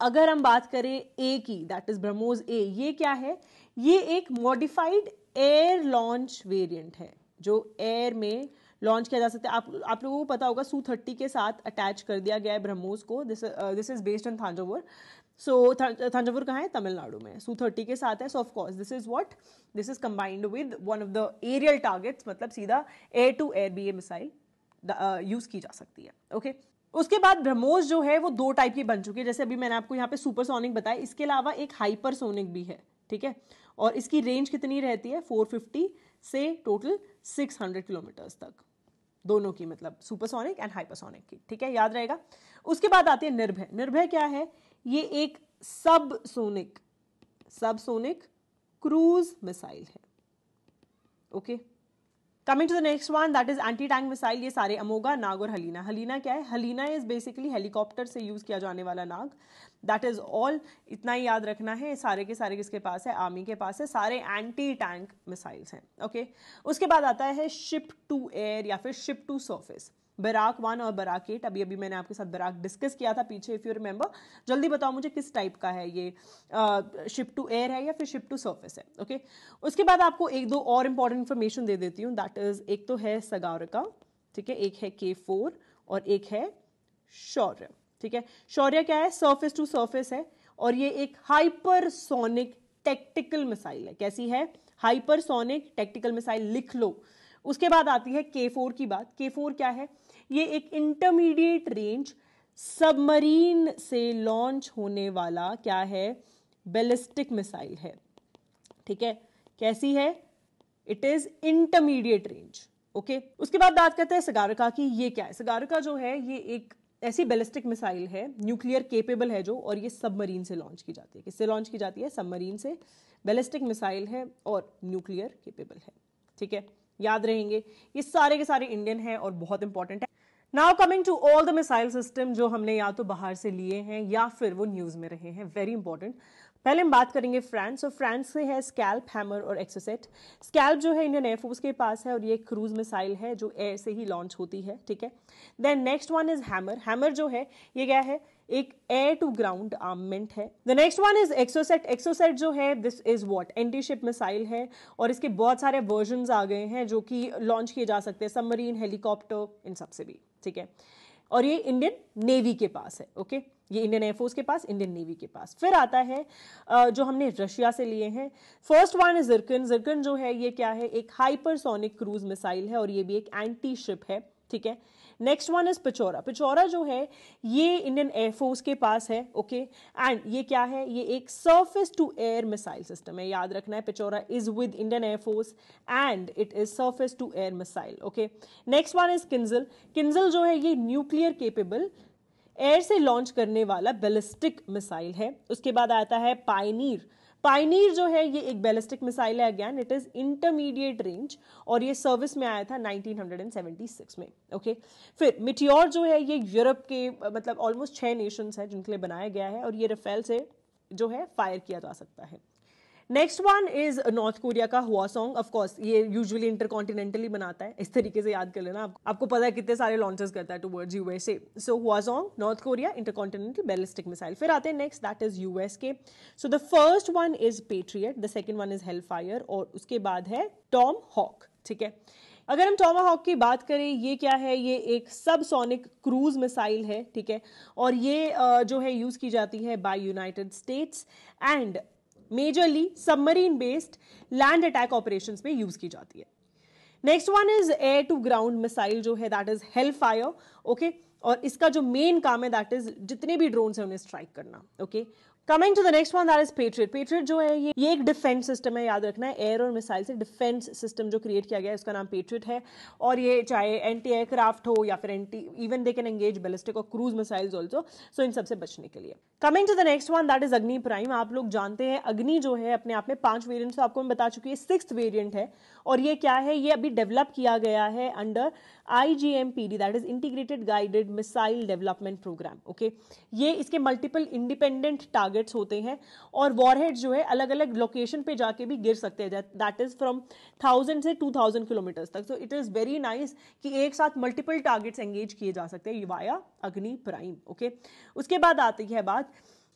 अगर हम बात करें ए की, दैट इज ब्रह्मोस ए, ये क्या है, ये एक मॉडिफाइड एयर लॉन्च वेरिएंट है, जो एयर में लॉन्च किया जा सकता है। आप लोगों को पता होगा Su-30 के साथ अटैच कर दिया गया है ब्रह्मोस को, this is based on Thanjavur. So Thanjavur कहाँ है, तमिलनाडु में, Su-30 के साथ है. So of course this is what, this is combined with one of the aerial targets, मतलब सीधा एयर टू एयर भी ये मिसाइल यूज की जा सकती है. ओके उसके बाद ब्रह्मोस जो है वो दो टाइप की बन चुकी है, जैसे अभी मैंने आपको यहाँ पे सुपरसोनिक बताया, इसके अलावा एक हाइपरसोनिक भी है. ठीक है, और इसकी रेंज कितनी रहती है, 450 से टोटल 600 किलोमीटर्स तक, दोनों की, मतलब सुपरसोनिक एंड हाइपरसोनिक की. ठीक है, याद रहेगा. उसके बाद आती है निर्भय. निर्भय क्या है, ये एक सबसोनिक क्रूज मिसाइल है. Okay, coming to the next one, that is anti tank missile. ये सारे अमोगा, नाग और हलीना. हलीना क्या है, हलीना इज बेसिकली हेलीकॉप्टर से यूज किया जाने वाला नाग. दैट इज ऑल, इतना ही याद रखना है. सारे के सारे किसके पास है, आर्मी के पास है. सारे एंटी टैंक मिसाइल्स हैं. ओके उसके बाद आता है शिप टू एयर या फिर शिप टू सर्फेस. बराक 1 और बराक 8, अभी अभी मैंने आपके साथ बराक डिस्कस किया था पीछे, इफ यू रिमेंबर. जल्दी बताओ मुझे किस टाइप का है ये, शिप टू एयर है या फिर शिप टू सर्फेस है. ओके उसके बाद आपको एक दो और इंपॉर्टेंट इंफॉर्मेशन दे देती हूँ. दैट इज, एक तो है सगारका, ठीक है, एक है K4 और एक है शौर्य. ठीक है, शौर्य क्या है, सरफेस टू सरफेस है और ये एक हाइपरसोनिक टैक्टिकल मिसाइल है. कैसी है, हाइपरसोनिक टैक्टिकल मिसाइल, लिख लो. उसके बाद आती है K4 की बात. K4 क्या है, ये एक इंटरमीडिएट रेंज सबमरीन से लॉन्च होने वाला क्या है, बैलिस्टिक मिसाइल है. ठीक है, कैसी है, it is intermediate range. Okay उसके बाद बात करते हैं सगारका की. ये क्या है, सगारका जो है ये एक ऐसी बैलिस्टिक मिसाइल है, न्यूक्लियर केपेबल है जो, और ये सबमरीन से लॉन्च की जाती है. किससे लॉन्च की जाती है, सबमरीन से. बैलिस्टिक मिसाइल है और न्यूक्लियर केपेबल है. ठीक है, याद रहेंगे. ये सारे के सारे इंडियन है और बहुत इंपॉर्टेंट है. Now coming to all the missile system जो हमने या तो बाहर से लिए हैं या फिर वो न्यूज में रहे हैं. Very important. पहले हम बात करेंगे फ्रांस. और फ्रांस से है स्कैल्प, हैमर और एक्सोसेट. स्कैल्प जो है इंडियन एयरफोर्स के पास है और ये क्रूज मिसाइल है जो एयर से ही लॉन्च होती है. ठीक है, then next one is hammer. Hammer जो है ये क्या है, एक एयर टू ग्राउंड आर्ममेंट है. The next one is Exocet. Exocet जो है this is what, anti ship missile है और इसके बहुत सारे वर्जन्स आ गए हैं जो कि लॉन्च किए जा सकते हैं सबमरीन, हेलीकॉप्टर, इन सब से भी. ठीक है, और ये इंडियन नेवी के पास है. ओके ये इंडियन एयरफोर्स के पास, इंडियन नेवी के पास. फिर आता है जो हमने रशिया से लिए हैं. First one is Zircon. Zircon जो है ये क्या है, एक हाइपरसोनिक क्रूज मिसाइल है और ये भी एक एंटी शिप है. ठीक है, नेक्स्ट वन इज पिचोरा. पिचोरा जो है ये इंडियन एयरफोर्स के पास है. ओके एंड ये क्या है, ये एक surface to air missile system है. याद रखना है, Pechora is with Indian air force and it is surface to air missile. Okay next one is Kinzhal. Kinzhal जो है ये न्यूक्लियर केपेबल एयर से लॉन्च करने वाला बैलिस्टिक मिसाइल है. उसके बाद आता है पायनीर. पायनीर जो है ये एक बैलिस्टिक मिसाइल है. Again it is intermediate range और ये सर्विस में आया था 1976 में. ओके फिर मिटियोर जो है ये यूरोप के मतलब ऑलमोस्ट 6 नेशंस हैं जिनके लिए बनाया गया है और ये राफेल से जो है फायर किया जा सकता है. Next one is north Korea का हुआसोंग. ऑफ कोर्स ये यूजुअली इंटरकॉन्टिनेंटली बनाता है. इस तरीके से याद कर लेना. आपको पता है कितने सारे लॉन्चेस करता है towards USA. So Hwasong, North Korea, intercontinental ballistic missile. फिर आते हैं नेक्स्ट, दैट इज यूएस के. So the first one is Patriot, the second one is Hellfire और उसके बाद है टॉम हॉक. ठीक है, अगर हम टॉमाहॉक की बात करें, ये क्या है, ये एक सबसोनिक क्रूज मिसाइल है. ठीक है, और ये जो है यूज की जाती है by United States and majorly submarine based land attack operations में यूज की जाती है. Next one is air to ground missile जो है दैट इज हेलफायर. ओके और इसका जो मेन काम है दैट इज जितने भी ड्रोन्स हैं उन्हें स्ट्राइक करना. Okay coming to the next one that is Patriot. Patriot जो है ये एक डिफेंस सिस्टम है. याद रखना है, एयर और मिसाइल से डिफेंस सिस्टम जो क्रिएट किया गया है उसका नाम पेट्रियट है. और ये चाहे एंटी एयरक्राफ्ट हो या फिर anti, even they can engage ballistic और क्रूज मिसाइल्स ऑल्सो. सो इन सबसे बचने के लिए. Coming to the next one that is Agni Prime. आप लोग जानते हैं अग्नि जो है अपने आप में 5 वेरिएंट्स तो आपको मैं बता चुकी है. 6th वेरिएंट है और ये क्या है, ये अभी डेवलप किया गया है under IGMPD that is integrated guided missile development programme. Okay ये इसके मल्टीपल इंडिपेंडेंट टारगेट्स होते हैं और वॉरहेड्स जो है अलग अलग लोकेशन पे जाके भी गिर सकते हैं. दैट इज फ्रॉम 1000 से 2000 किलोमीटर्स तक. So it is very nice कि एक साथ मल्टीपल टारगेट्स एंगेज किए जा सकते हैं वाया अग्नि प्राइम. ओके उसके बाद आती है बात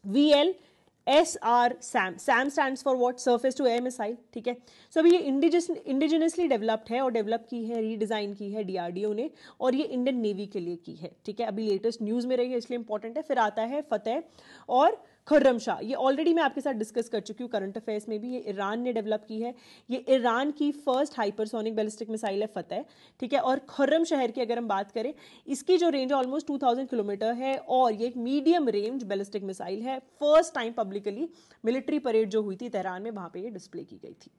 VLSR SAM. SAM stands for what? Surface to air missile. ठीक है, सो अभी ये इंडिजिनसली डेवलप्ड है और डेवलप की है, रीडिजाइन की है DRDO ने और ये इंडियन नेवी के लिए की है. ठीक है, अभी लेटेस्ट न्यूज में रही है इसलिए इंपॉर्टेंट है. फिर आता है फतेह और खुर्रमशाह, ये ऑलरेडी मैं आपके साथ डिस्कस कर चुकी हूँ करंट अफेयर्स में भी। ये ईरान ने डेवलप की है, ये ईरान की फर्स्ट हाइपरसोनिक बैलिस्टिक मिसाइल है फतेह, ठीक है। और खुर्रमशहर की अगर हम बात करें, इसकी जो रेंज ऑलमोस्ट 2000 किलोमीटर है और ये एक मीडियम रेंज बैलिस्टिक मिसाइल है। First time publicly military parade जो हुई थी तेहरान में, वहां पर ये डिस्प्ले की गई थी।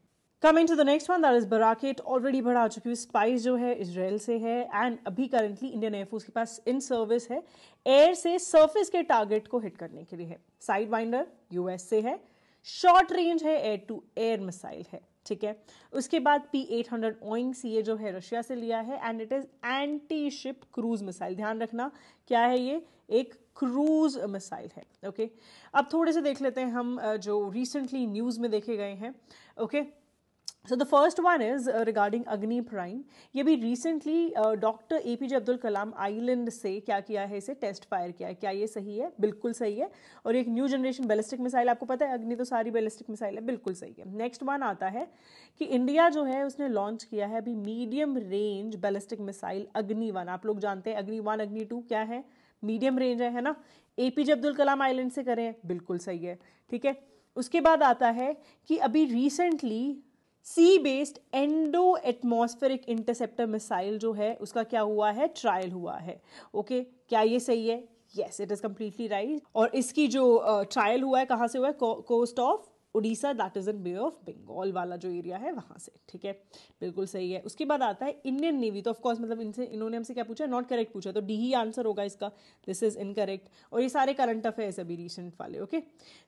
Coming to the next one, that is बराकेट। ऑलरेडी बढ़ा चुकी हूँ। स्पाइस जो है इजराइल से है एंड अभी करंटली इंडियन एयरफोर्स के पास इन सर्विस है, एयर से सरफेस के टारगेट को हिट करने के लिए है। साइड वाइंडर यूएस से है, शॉर्ट रेंज है, एयर टू एयर मिसाइल है, ठीक है। उसके बाद P800 ओइंग्स, ये जो है रशिया से लिया है and it is anti ship cruise missile. ध्यान रखना क्या है, ये एक क्रूज मिसाइल है, ओके। अब थोड़े से देख लेते हैं हम जो रिसेंटली न्यूज में देखे गए हैं, okay. So the first one is regarding अग्नि प्राइम। ये भी recently doctor APJ Abdul Kalam island से क्या किया है, इसे टेस्ट फायर किया है। क्या ये सही है? बिल्कुल सही है। और एक न्यू जनरेशन बैलिस्टिक मिसाइल, आपको पता है अग्नि तो सारी बैलिस्टिक मिसाइल है, बिल्कुल सही है। नेक्स्ट वन आता है कि इंडिया जो है उसने लॉन्च किया है अभी मीडियम रेंज बैलिस्टिक मिसाइल अग्नि 1। आप लोग जानते हैं अग्नि 1 अग्नि 2 क्या है, मीडियम रेंज है ना। APJ अब्दुल कलाम आइलैंड से करें, बिल्कुल सही है, ठीक है। उसके बाद आता है कि अभी recently sea based endo atmospheric interceptor missile जो है उसका क्या हुआ है, ट्रायल हुआ है, ओके। क्या ये सही है? Yes, it is completely right. और इसकी जो ट्रायल हुआ है कहाँ से हुआ है? Coast of Orissa, that is in Bay of Bengal वाला जो एरिया है वहां से, ठीक है, बिल्कुल सही है। उसके बाद आता है इंडियन नेवी। तो ऑफकोर्स मतलब इन्होंने हमसे क्या पूछा, नॉट करेक्ट पूछा, तो डी ही आंसर होगा इसका, दिस इज इनकरेक्ट। और ये सारे करंट अफेयर्स अभी रिसेंट वाले, ओके।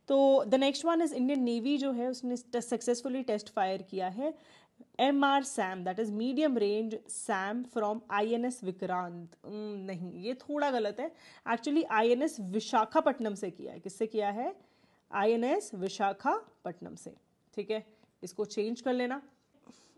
तो the next one is Indian navy जो है उसने सक्सेसफुली टेस्ट फायर किया है MR SAM, that is medium range SAM from INS Vikrant. नहीं, ये थोड़ा गलत है। एक्चुअली INS विशाखापट्टनम से किया है। किससे किया है? INS विशाखापट्टनम से, ठीक है, इसको चेंज कर लेना।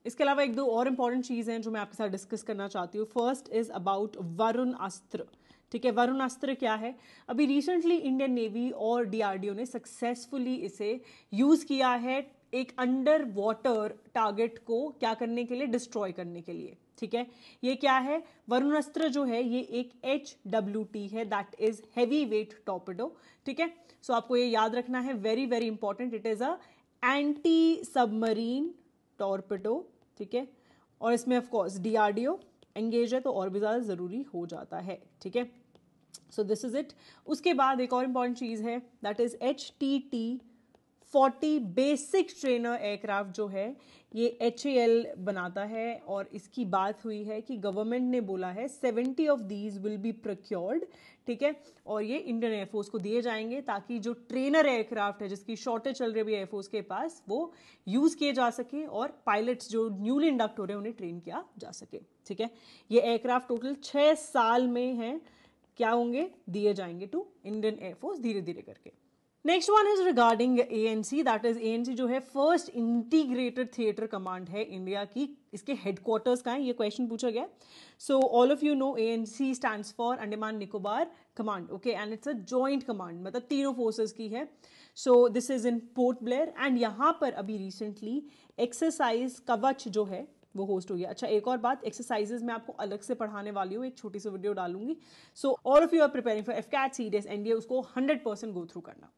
इसके अलावा एक दो और इंपॉर्टेंट चीज़ हैं जो मैं आपके साथ डिस्कस करना चाहती हूँ। फर्स्ट इज अबाउट वरुण अस्त्र, ठीक है। वरुण अस्त्र क्या है? अभी रिसेंटली इंडियन नेवी और DRDO ने सक्सेसफुली इसे यूज़ किया है एक अंडर वाटर टारगेट को क्या करने के लिए, डिस्ट्रॉय करने के लिए, ठीक है। ये क्या है? वरुण अस्त्र जो है ये एक HWT है, that is heavy weight torpedo, ठीक है। सो आपको ये याद रखना है, very very important. It is a anti submarine torpedo, ठीक है। और इसमें ऑफ कोर्स DRDO एंगेज है तो और भी ज्यादा जरूरी हो जाता है, ठीक है। So this is it. उसके बाद एक और इंपॉर्टेंट चीज है, that is HTT-40 basic trainer aircraft जो है ये HAL बनाता है। और इसकी बात हुई है कि गवर्नमेंट ने बोला है 70 of these will be procured, ठीक है। और ये इंडियन एयरफोर्स को दिए जाएंगे ताकि जो ट्रेनर एयरक्राफ्ट है जिसकी शॉर्टेज चल रही है एयरफोर्स के पास, वो यूज किए जा सके और पायलट्स जो न्यूली इंडक्ट हो रहे हैं उन्हें ट्रेन किया जा सके, ठीक है। ये एयरक्राफ्ट टोटल 6 साल में है, क्या होंगे, दिए जाएंगे टू इंडियन एयरफोर्स धीरे धीरे करके। Next one is regarding ANC, that is ANC जो है फर्स्ट इंटीग्रेटेड थिएटर कमांड है इंडिया की। इसके हेडक्वार्टर्स कहाँ है, ये क्वेश्चन पूछा गया। सो all of you know ANC stands for Andaman Nicobar command, okay, and it's a joint command, मतलब तीनों फोर्सेस की है। So this is in port Blair and यहाँ पर अभी रिसेंटली एक्सरसाइज कवच जो है वो होस्ट हो गया। अच्छा, एक और बात, एक्सरसाइजेज मैं आपको अलग से पढ़ाने वाली हूँ, एक छोटी सी वीडियो डालूंगी। So all of you are preparing for FCAT, CDS, NDA, उसको 100% गो थ्रू करना।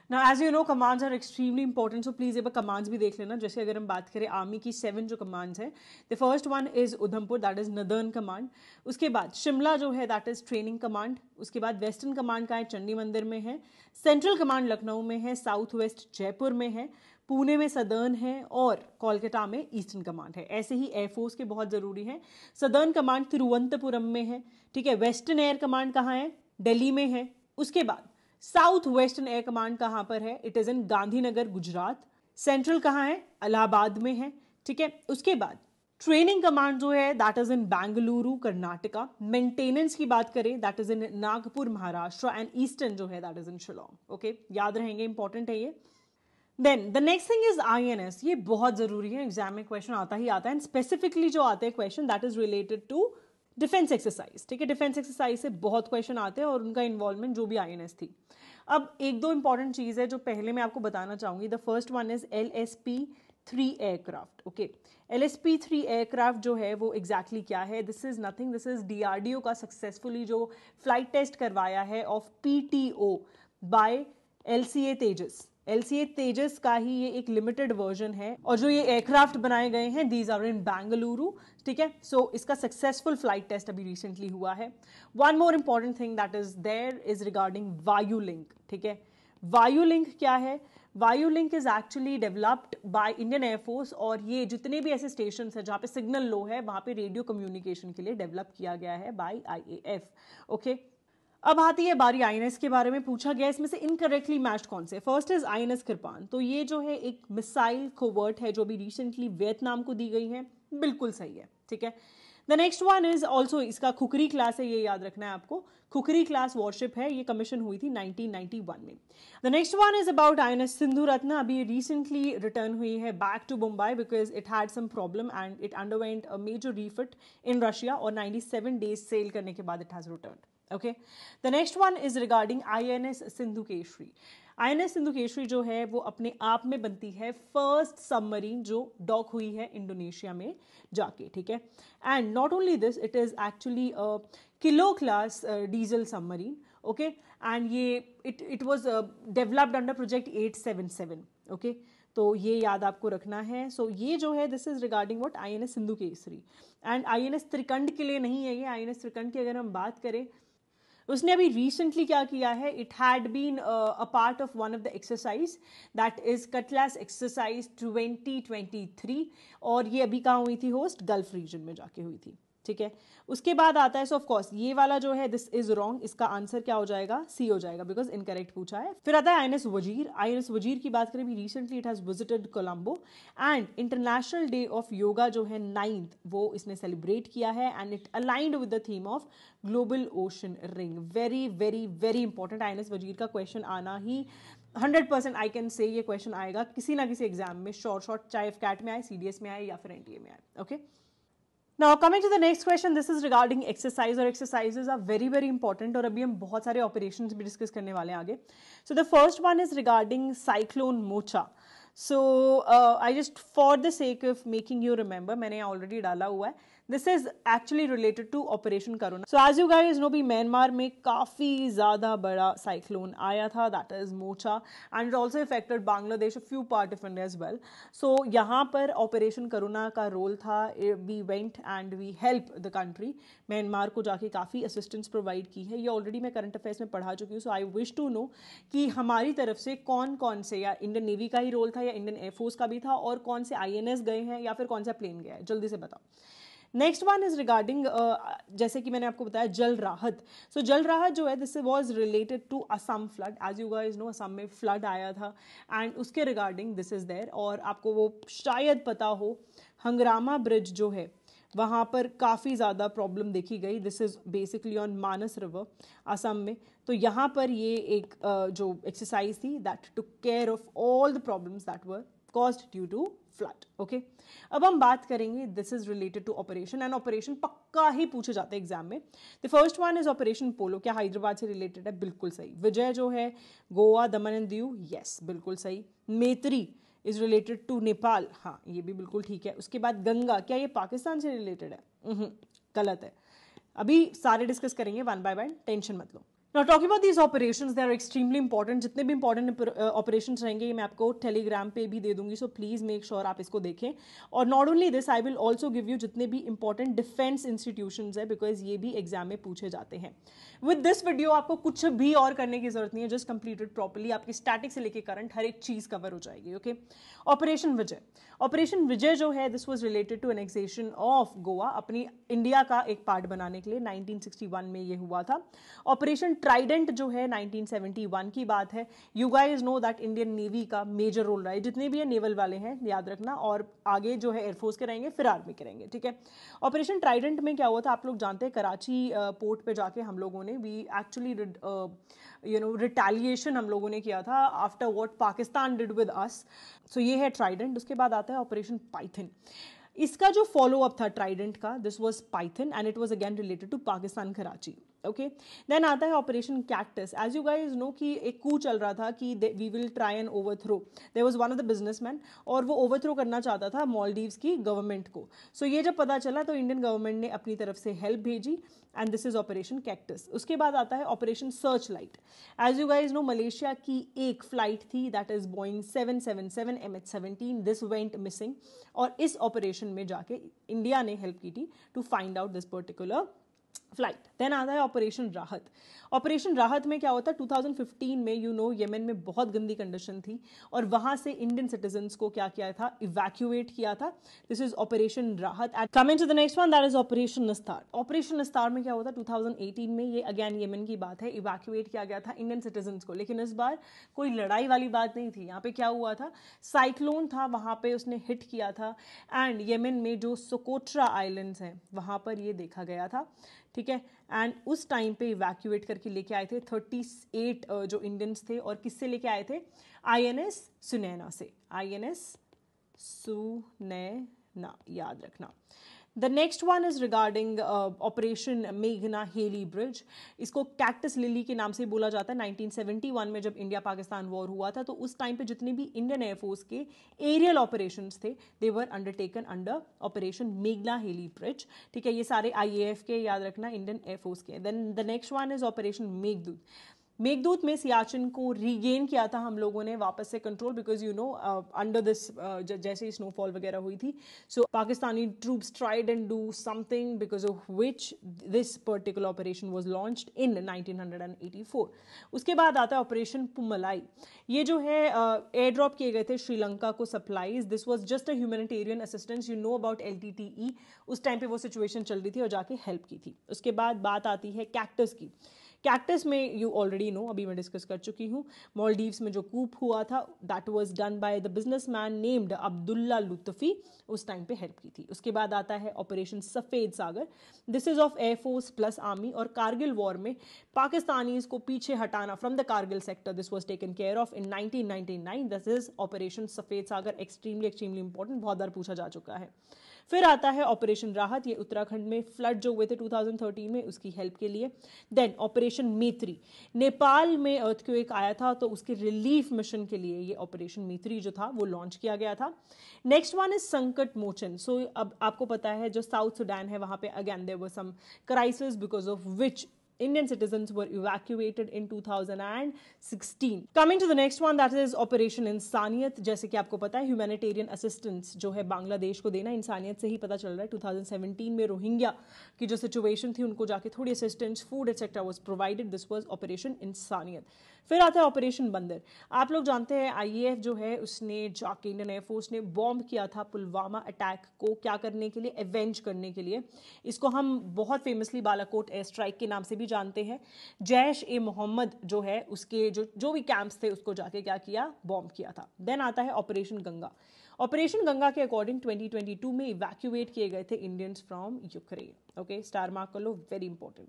Now, as you know, commands are extremely important, so please एक बार commands भी देख लेना। जैसे अगर हम बात करें आर्मी की 7 जो commands हैं, the first one is Udhampur, that is northern command। उसके बाद शिमला जो है that is training command। उसके बाद वेस्टर्न कमांड का है चंडी मंदिर में है, सेंट्रल कमांड लखनऊ में है, साउथ वेस्ट जयपुर में है, पुणे में सदर्न है और कोलकाता में ईस्टर्न कमांड है। ऐसे ही एयरफोर्स के बहुत जरूरी है। सदर्न कमांड तिरुवनंतपुरम में है, ठीक है। वेस्टर्न एयर कमांड कहाँ है? दिल्ली में है। उसके बाद साउथ वेस्टर्न एयर कमांड कहां पर है? It is in Gandhinagar, Gujarat. Central कहां है? इलाहाबाद में है, ठीक है। उसके बाद ट्रेनिंग कमांड जो है that is in Bengaluru, Karnataka. Maintenance की बात करें that is in Nagpur, Maharashtra. And eastern जो है that is in Shillong, okay, याद रहेंगे, इंपॉर्टेंट है ये। Then the next thing is INS। ये बहुत जरूरी है, एग्जाम में क्वेश्चन आता ही आता है, एंड स्पेसिफिकली जो आते हैं question that is related to defence exercise, ठीक है। डिफेंस एक्सरसाइज से बहुत क्वेश्चन आते हैं और उनका इन्वॉल्वमेंट जो भी INS थी। अब एक दो इंपॉर्टेंट चीज है जो पहले मैं आपको बताना चाहूंगी। The first one is LSP-3 aircraft, okay. LSP-3 aircraft जो है वो एग्जैक्टली क्या है? This is nothing, this is DRDO का सक्सेसफुली जो फ्लाइट टेस्ट करवाया है of PTO by LCA Tejas. LCA Tejas का ही ये एक लिमिटेड वर्जन है और जो ये एयरक्राफ्ट बनाए गए हैं दीज आर इन बेंगलुरु, ठीक है। सो इसका सक्सेसफुल फ्लाइट टेस्ट अभी रिसेंटली हुआ है। One more important thing that is there is regarding Vayu link, ठीक है। वायु लिंक क्या है? Vayu link is actually developed by Indian air force और ये जितने भी ऐसे स्टेशन है जहां पे सिग्नल लो है वहां पे रेडियो कम्युनिकेशन के लिए डेवलप किया गया है बाय IAF, ओके। अब आती है बारी INS के बारे में। पूछा गया इसमें से इनकरेक्टली मैच्ड कौन से। फर्स्ट इज INS कृपान, तो ये जो है एक मिसाइल कोवर्ट है जो भी रिसेंटली वियतनाम को दी गई है, बिल्कुल सही है, ठीक है। The next one is also, इसका खुखरी क्लास है, ये याद रखना है आपको, खुखरी क्लास वॉरशिप है, ये कमीशन हुई थी 1991 में। The next one is about INS Sindhu Ratna, अभी रिसेंटली रिटर्न हुई है back to Mumbai because it had some problem and it underwent a major refit in Russia और 97 डेज सेल करने के बाद it has return, okay. The next one is regarding INS Sindhu Keshari. INS Sindhu Keshari जो है वो अपने आप में बनती है फर्स्ट सबमरीन जो डॉक हुई है इंडोनेशिया में जाके, ठीक है। And not only this, it is actually a kilo class diesel submarine, okay. And ये it was developed under project 877, okay. तो ये याद आपको रखना है। सो ये जो है this is regarding what INS Sindhu Kesari. And INS Trikand के लिए नहीं है ये। INS त्रिकंड की अगर हम बात करें, उसने अभी रिसेंटली क्या किया है, it had been a part of one of the exercise that is Cutlass exercise 2023 और ये अभी कहाँ हुई थी होस्ट, गल्फ रीजन में जाके हुई थी, ठीक है। उसके बाद आता है, सो ऑफ कोर्स ये वाला जो है दिस इज रॉन्ग, इसका आंसर क्या हो जाएगा, सी हो जाएगा बिकॉज इनकरेक्ट पूछा है। फिर आता है INS वजीर। INS वजीर की बात करें, भी recently it has visited Colombo and international day of yoga जो है 9th वो इसने सेलिब्रेट किया है and it aligned with the theme of global ocean ring. Very very very important INS वजीर का क्वेश्चन आना ही 100% आई कैन से ये क्वेश्चन आएगा किसी ना किसी एग्जाम में, शॉर्ट चाहे FCAT में आए, CDS में आए या फिर NTA में आए, okay. Now coming to the next question, this is regarding exercise और exercises are very very important और अभी हम बहुत सारे operations भी discuss करने वाले हैं आगे। So the first one is regarding cyclone Mocha. So I just for the sake of making you remember, मैंने already डाला हुआ है, this is actually related to Operation Karuna. So as you guys know भी म्यांमार में काफ़ी ज़्यादा बड़ा cyclone आया था, that is Mocha, and it also affected Bangladesh, a few part of India as well. So यहाँ पर Operation Karuna का रोल था, we went and we helped the country, Myanmar को जाके काफ़ी assistance provide की है। ये already मैं current affairs में पढ़ा चुकी हूँ, so I wish to know कि हमारी तरफ से कौन कौन से, या इंडियन नेवी का ही रोल था या इंडियन एयरफोर्स का भी था, और कौन से INS गए हैं या फिर कौन सा प्लेन गया है, जल्दी से बताओ। नेक्स्ट वन इज रिगार्डिंग, जैसे कि मैंने आपको बताया जल राहत। सो जल राहत जो है this was related to Assam flood, as you guys know Assam में फ्लड आया था एंड उसके रिगार्डिंग दिस इज देयर। और आपको वो शायद पता हो, हंगरामा ब्रिज जो है वहाँ पर काफ़ी ज़्यादा प्रॉब्लम देखी गई। This is basically on Manas river Assam में। तो यहाँ पर ये एक जो एक्सरसाइज थी that took care of all the problems that were caused due to flood, okay. अब हम बात करेंगे, this is related to operation and operation पक्का ही पूछे जाते हैं एग्जाम में। The first one is operation Polo, क्या हैदराबाद से रिलेटेड है, बिल्कुल सही। विजय जो है गोवा दमन एंड दीव, यस बिल्कुल सही। मैत्री इज रिलेटेड टू नेपाल, हाँ ये भी बिल्कुल ठीक है। उसके बाद गंगा, क्या ये पाकिस्तान से रिलेटेड है, गलत है। अभी सारे डिस्कस करेंगे वन बाय वन, टेंशन मत लो। Now talking about these operations, they are extremely important. जितने भी important operations रहेंगे ये मैं आपको टेलीग्राम पे भी दे दूंगी, so please make sure आप इसको देखें। और not only this, I will also give you जितने भी important defense institutions है, because ये भी एग्जाम में पूछे जाते हैं। With this video आपको कुछ भी और करने की जरूरत नहीं है, just complete it properly। आपकी स्टैटिक से लेके करंट हर एक चीज कवर हो जाएगी, okay. Operation Vijay, operation Vijay जो है this was related to annexation of Goa, अपनी इंडिया का एक पार्ट बनाने के लिए 1961 में ये हुआ था। ऑपरेशन ट्राइडेंट जो है 1971 की बात है। You guys know that Indian navy का मेजर रोल रहा है, जितने भी है नेवल वाले हैं याद रखना, और आगे जो है एयरफोर्स के रहेंगे फिर आर्मी के रहेंगे, ठीक है। ऑपरेशन ट्राइडेंट में क्या हुआ था आप लोग जानते हैं, कराची पोर्ट पे जाके हम लोगों ने वी एक्चुअली रिटेलिएशन हम लोगों ने किया था after what Pakistan did with us. So ये है ट्राइडेंट। उसके बाद आता है ऑपरेशन पाइथन। इसका जो फॉलो अप था ट्राइडेंट का, this was Python and it was again related to Pakistan Karachi. Okay then आता है operation Cactus. As you guys know कि एक कू चल रहा था कि we will try and overthrow. There was one of the businessman और वो ओवरथ्रो करना चाहता था मालदीव्स की गवर्नमेंट को. सो ये जब पता चला तो इंडियन गवर्नमेंट ने अपनी तरफ से हेल्प भेजी and this is operation Cactus. उसके बाद आता है operation Searchlight. As you guys know Malaysia की एक फ्लाइट थी that is Boeing 777 MH17. This went missing और इस ऑपरेशन में जाके इंडिया ने हेल्प की थी to find out this particular flight. Then आता है ऑपरेशन राहत. ऑपरेशन राहत में क्या होता है 2015 में यमन में बहुत गंदी कंडीशन थी और वहां से इंडियन सिटीजन्स को क्या किया था, इवैक्यूएट किया था. This is operation Rahat. Coming to the next one that is operation Nistar. Operation Nistar में क्या होता है 2018 में, ये अगेन यमन की बात है, इवैक्यूएट किया गया था इंडियन सिटीजन्स को. लेकिन इस बार कोई लड़ाई वाली बात नहीं थी. यहाँ पे क्या हुआ था, साइक्लोन था वहां पे, उसने हिट किया था एंड यमन में जो सोकोट्रा आइलैंड्स हैं वहां पर ये देखा गया था. ठीक है एंड उस टाइम पे इवैक्यूएट करके लेके आए थे 38 जो इंडियंस थे. और किससे लेके आए थे, INS सुनैना से. INS सुनैना याद रखना. The next one is regarding operation मेघना हेली ब्रिज. इसको कैक्टस लिली के नाम से बोला जाता है. 1971 में जब इंडिया पाकिस्तान वॉर हुआ था तो उस टाइम पे जितने भी इंडियन एयरफोर्स के एरियल ऑपरेशंस थे they were undertaken under operation मेघना हेली ब्रिज. ठीक है, ये सारे IAF के याद रखना, इंडियन एयरफोर्स के. Then the next one is operation Meghdoot. Meghdoot में सियाचिन को रीगेन किया था हम लोगों ने वापस से कंट्रोल, बिकॉज अंडर दिस जैसे ही स्नोफॉल वगैरह हुई थी. So Pakistani troops tried and do something because of which this particular operation was launched in 1984. उसके बाद आता है ऑपरेशन पुमलाई. ये जो है एयर ड्रॉप किए गए थे श्रीलंका को supplies. This was just a humanitarian assistance. About LTTE. उस टाइम पे वो सिचुएशन चल रही थी और जाके हेल्प की थी. उसके बाद बात आती है कैक्टस की. कैक्टस में यू ऑलरेडी नो, अभी मैं डिस्कस कर चुकी हूँ. मालदीव्स में जो कूप हुआ था that was done by the businessman named Abdullah Luthfi. उस टाइम पे हेल्प की थी. उसके बाद आता है operation Safed Sagar. This is of air force plus army. और कारगिल वॉर में पाकिस्तानीज को पीछे हटाना from the Kargil sector, this was taken care of in 1999. This is operation Safed Sagar. Extremely important, बहुत बार पूछा जा चुका है. फिर आता है ऑपरेशन राहत. ये उत्तराखंड में फ्लड जो हुए थे 2013 में उसकी हेल्प के लिए. देन ऑपरेशन मैत्री. नेपाल में अर्थक्वेक आया था तो उसके रिलीफ मिशन के लिए ये ऑपरेशन मैत्री जो था वो लॉन्च किया गया था. नेक्स्ट वन इज संकट मोचन. सो अब आपको पता है जो साउथ सुडान है वहां पे again there was some crisis because of which Indian citizens were evacuated in 2016. Coming to the next one, that is Operation इंसानियत. जैसे कि आपको पता है ह्यूमैनिटेरियन असिस्टेंस जो है बांग्लादेश को देना, इंसानियत से ही पता चल रहा है. 2017 में रोहिंग्या की जो सिचुएशन थी उनको जाके थोड़ी assistance, food etcetera was provided. This was operation इंसानियत. फिर आता है ऑपरेशन बंदर. आप लोग जानते हैं IAF जो है उसने जाके इंडियन एयरफोर्स ने बॉम्ब किया था पुलवामा अटैक को. क्या करने के लिए, एवेंज करने के लिए. इसको हम बहुत फेमसली बालाकोट एयर स्ट्राइक के नाम से भी जानते हैं. जैश ए मोहम्मद जो है उसके जो भी कैंप्स थे उसको जाके क्या किया, बॉम्ब किया था. देन आता है ऑपरेशन गंगा. ऑपरेशन गंगा के अकॉर्डिंग 2022 में इवैक्यूएट किए गए थे Indians from Ukraine. Okay, star mark कर लो, very important.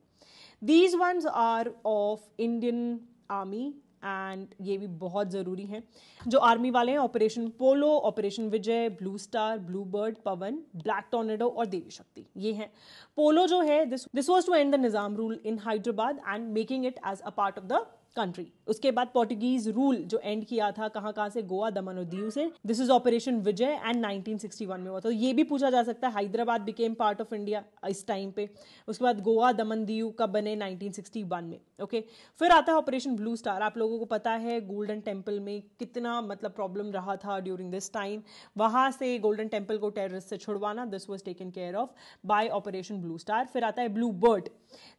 These ones are of Indian army and ये भी बहुत ज़रूरी है. जो आर्मी वाले हैं, operation Polo, operation Vijay, Blue Star, Blue Bird, Pawan, Black Tornado और देवी शक्ति, ये हैं. पोलो जो है this was to end the Nizam rule in Hyderabad and making it as a part of the country. उसके बाद पोर्टुगीज रूल जो एंड किया था कहाँ से, गोवा, दमन और दीव से. This is operation Vijay and 1961 में हुआ. तो ये भी पूछा जा सकता है Hyderabad became part of India इस टाइम पे. उसके बाद गोवा, दमन, दीव कब बने, 1961 में. ओके, फिर आता है ऑपरेशन ब्लू स्टार. आप लोगों को पता है गोल्डन टेम्पल में कितना मतलब प्रॉब्लम रहा था ड्यूरिंग दिस टाइम. वहां से गोल्डन टेम्पल को टेररिस्ट से छुड़वाना, this was taken care of by operation Blue Star. फिर आता है Blue Bird.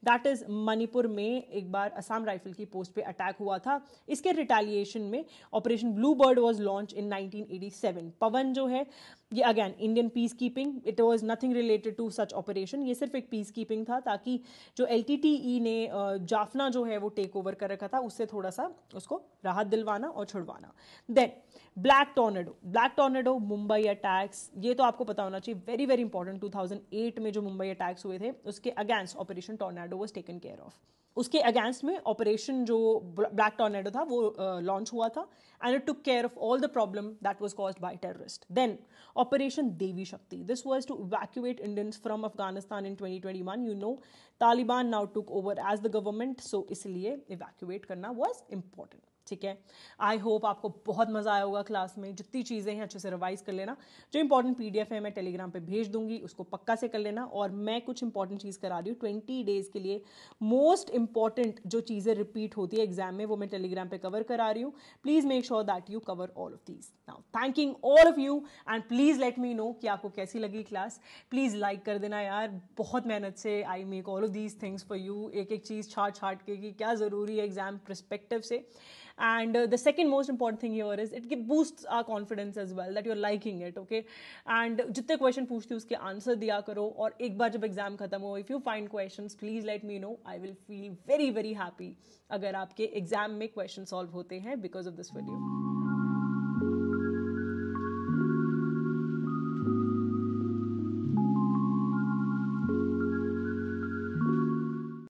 That is Manipur में एक बार असम राइफल की पोस्ट पे अटैक हुआ था. इसके रिटेलिएशन में operation Blue Bird was launch in 1987. Pawan जो है ये again Indian peace keeping. It was nothing related to such operation. ये सिर्फ एक पीस कीपिंग था ताकि जो LTTE ने जाफना जो है वो टेक ओवर कर रखा था उससे थोड़ा सा उसको राहत दिलवाना और छुड़वाना. Then Black Tornado. Black Tornado Mumbai attacks, ये तो आपको पता होना चाहिए, वेरी वेरी इंपॉर्टेंट. 2008 में जो मुंबई अटैक्स हुए थे उसके against operation tornado was taken care of. उसके अगेंस्ट में ऑपरेशन जो ब्लैक टॉर्नेडो था वो लॉन्च हुआ था and it took care of all the problem that was caused by terrorist. Then Operation Devi Shakti. This was to evacuate Indians from Afghanistan in 2021. You know, Taliban now took over as the government, so इसलिए evacuate करना was important. ठीक है, आई होप आपको बहुत मजा आया होगा क्लास में. जितनी चीज़ें हैं अच्छे से रिवाइज कर लेना. जो इंपॉर्टेंट पीडीएफ है मैं टेलीग्राम पे भेज दूंगी, उसको पक्का से कर लेना. और मैं कुछ इंपॉर्टेंट चीज़ करा रही हूँ 20 डेज के लिए. मोस्ट इंपॉर्टेंट जो चीज़ें रिपीट होती है एग्जाम में वो मैं टेलीग्राम पे कवर करा रही हूँ. Please make sure that you cover all of these. Now thanking all of you and please let me know कि आपको कैसी लगी क्लास. प्लीज लाइक कर देना यार, बहुत मेहनत से I make all of these things for you. एक एक चीज़ छाट छाट के कि क्या ज़रूरी है एग्जाम परस्पेक्टिव से. And the second most important thing here is it boosts our confidence as well that you're liking it, okay? And जितने क्वेश्चन पूछती हूँ उसके आंसर दिया करो. और एक बार जब एग्जाम खत्म हो, if you find questions please let me know. I will feel very very happy अगर आपके एग्जाम में क्वेश्चन सॉल्व होते हैं because of this video.